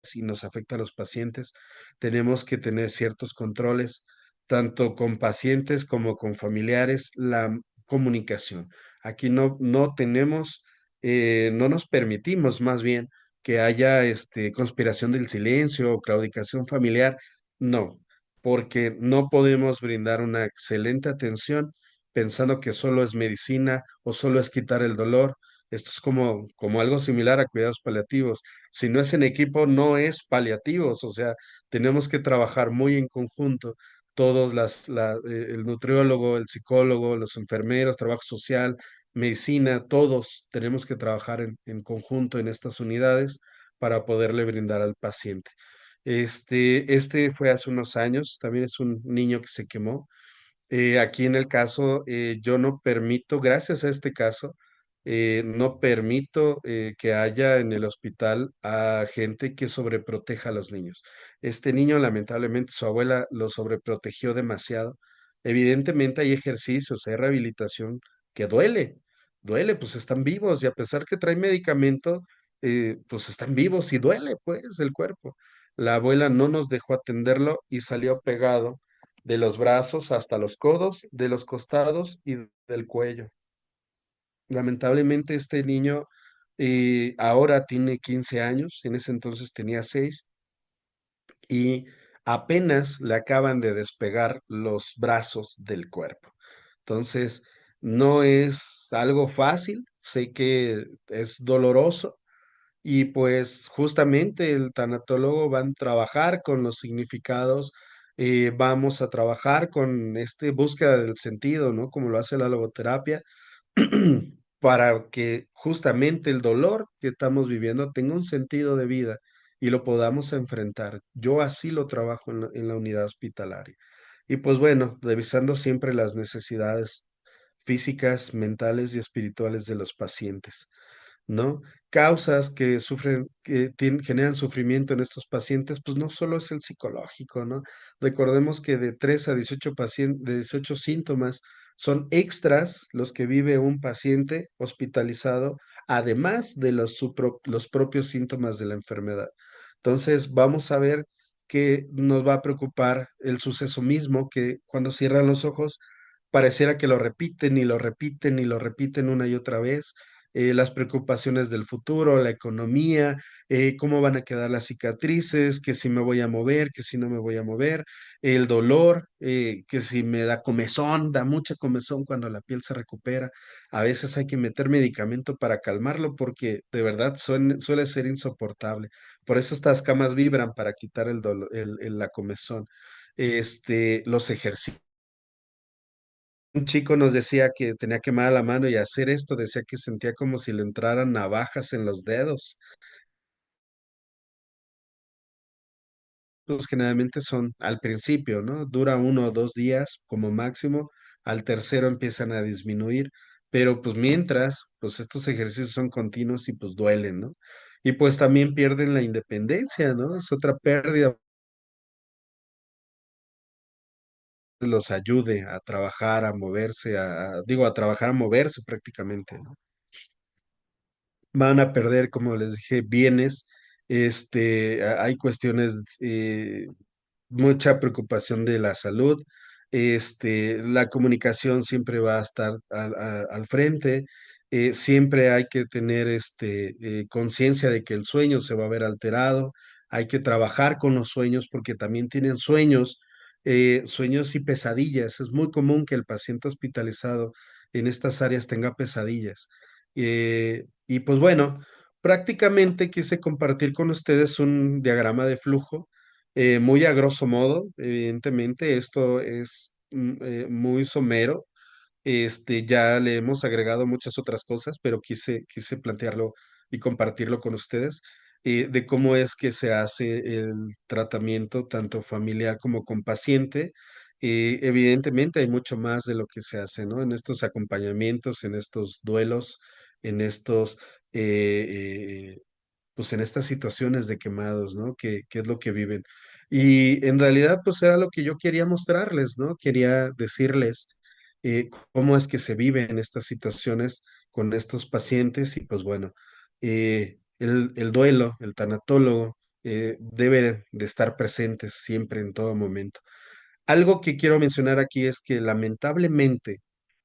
si nos afecta a los pacientes, tenemos que tener ciertos controles, tanto con pacientes como con familiares, la comunicación. Aquí no tenemos, no nos permitimos más bien que haya conspiración del silencio o claudicación familiar. No, porque no podemos brindar una excelente atención pensando que solo es medicina o solo es quitar el dolor. Esto es como algo similar a cuidados paliativos. Si no es en equipo, no es paliativos. O sea, tenemos que trabajar muy en conjunto. Todos el nutriólogo, el psicólogo, los enfermeros, trabajo social, medicina, todos tenemos que trabajar en conjunto en estas unidades para poderle brindar al paciente. Este fue hace unos años, también es un niño que se quemó. Aquí en el caso, yo no permito, gracias a este caso, no permito que haya en el hospital a gente que sobreproteja a los niños. Este niño, lamentablemente, su abuela lo sobreprotegió demasiado. Evidentemente hay ejercicios, hay rehabilitación que duele, pues están vivos y a pesar que trae medicamento, pues están vivos y duele, pues, el cuerpo. La abuela no nos dejó atenderlo y salió pegado de los brazos hasta los codos, de los costados y del cuello. Lamentablemente este niño ahora tiene 15 años, en ese entonces tenía 6 y apenas le acaban de despegar los brazos del cuerpo. Entonces, no es algo fácil, sé que es doloroso, y pues justamente el tanatólogo va a trabajar con los significados, vamos a trabajar con búsqueda del sentido, ¿no? Como lo hace la logoterapia, para que justamente el dolor que estamos viviendo tenga un sentido de vida y lo podamos enfrentar. Yo así lo trabajo en la unidad hospitalaria. Y pues bueno, revisando siempre las necesidades físicas, mentales y espirituales de los pacientes. ¿No? Causas que sufren, generan sufrimiento en estos pacientes, pues no solo es el psicológico, ¿no? Recordemos que de 3 a 18 de 18 síntomas son extras los que vive un paciente hospitalizado, además de los propios síntomas de la enfermedad. Entonces, vamos a ver que nos va a preocupar el suceso mismo, que cuando cierran los ojos, pareciera que lo repiten y lo repiten y lo repiten una y otra vez, las preocupaciones del futuro, la economía, cómo van a quedar las cicatrices, que si me voy a mover, que si no me voy a mover, el dolor, que si me da comezón, da mucha comezón cuando la piel se recupera. A veces hay que meter medicamento para calmarlo porque de verdad suele ser insoportable. Por eso estas camas vibran para quitar el dolor, la comezón. Los ejercicios. Un chico nos decía que tenía quemada la mano y hacer esto decía que sentía como si le entraran navajas en los dedos. Pues generalmente son al principio, ¿no? Dura 1 o 2 días como máximo, al tercero empiezan a disminuir, pero pues mientras, pues estos ejercicios son continuos y pues duelen, ¿no? Y pues también pierden la independencia, ¿no? Es otra pérdida, los ayude a trabajar, a moverse, digo, a trabajar, a moverse prácticamente, ¿no? Van a perder, como les dije, bienes, hay cuestiones, mucha preocupación de la salud, la comunicación siempre va a estar al frente, siempre hay que tener conciencia de que el sueño se va a ver alterado, hay que trabajar con los sueños porque también tienen sueños y pesadillas. Es muy común que el paciente hospitalizado en estas áreas tenga pesadillas. Y pues bueno, prácticamente quise compartir con ustedes un diagrama de flujo muy a grosso modo. Evidentemente, esto es muy somero. Ya le hemos agregado muchas otras cosas, pero quise plantearlo y compartirlo con ustedes, de cómo es que se hace el tratamiento tanto familiar como con paciente. Evidentemente hay mucho más de lo que se hace, ¿no? En estos acompañamientos, en estos duelos, en estos pues en estas situaciones de quemados, ¿no? ¿Qué es lo que viven? Y en realidad, pues era lo que yo quería mostrarles, ¿no? Quería decirles cómo es que se viven estas situaciones con estos pacientes y pues bueno, el duelo, el tanatólogo debe de estar presentes siempre en todo momento. Algo que quiero mencionar aquí es que lamentablemente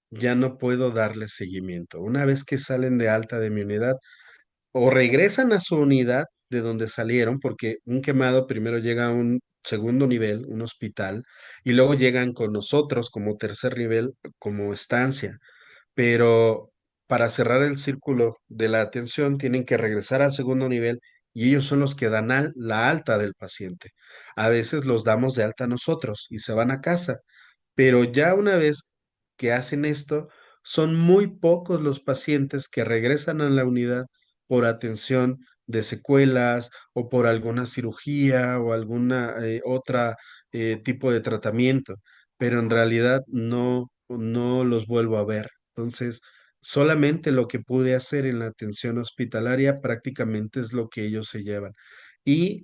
ya no puedo darles seguimiento. Una vez que salen de alta de mi unidad, o regresan a su unidad de donde salieron, porque un quemado primero llega a un segundo nivel, un hospital, y luego llegan con nosotros como tercer nivel, como estancia, pero para cerrar el círculo de la atención tienen que regresar al segundo nivel y ellos son los que dan la alta del paciente. A veces los damos de alta nosotros y se van a casa, pero ya una vez que hacen esto, son muy pocos los pacientes que regresan a la unidad por atención de secuelas o por alguna cirugía o alguna otra tipo de tratamiento, pero en realidad no los vuelvo a ver. Entonces, solamente lo que pude hacer en la atención hospitalaria prácticamente es lo que ellos se llevan. Y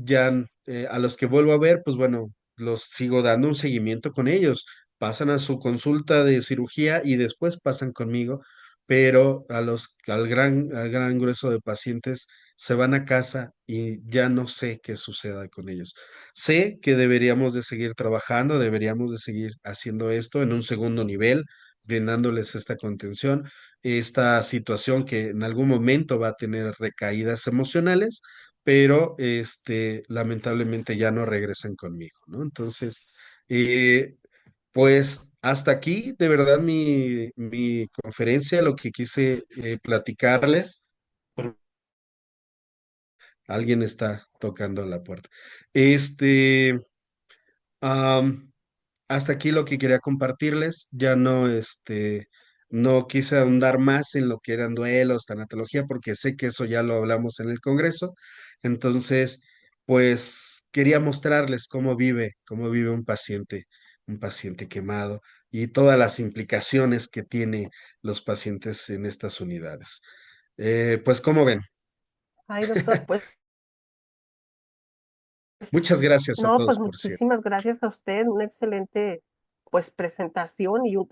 ya a los que vuelvo a ver, pues bueno, los sigo dando un seguimiento con ellos. Pasan a su consulta de cirugía y después pasan conmigo, pero al gran grueso de pacientes se van a casa y ya no sé qué suceda con ellos. Sé que deberíamos de seguir trabajando, deberíamos de seguir haciendo esto en un segundo nivel, brindándoles esta contención, esta situación que en algún momento va a tener recaídas emocionales, pero lamentablemente ya no regresan conmigo, ¿no? Entonces, eh, pues hasta aquí, de verdad, mi conferencia, lo que quise platicarles. Alguien está tocando la puerta. Este, am, hasta aquí lo que quería compartirles. Ya no, no quise ahondar más en lo que eran duelos, tanatología, porque sé que eso ya lo hablamos en el Congreso. Entonces, pues quería mostrarles cómo vive un paciente quemado y todas las implicaciones que tiene los pacientes en estas unidades. Pues, ¿cómo ven? Ay, doctor, pues Muchas gracias a no, pues todos por siempre. muchísimas gracias a usted, una excelente pues presentación y un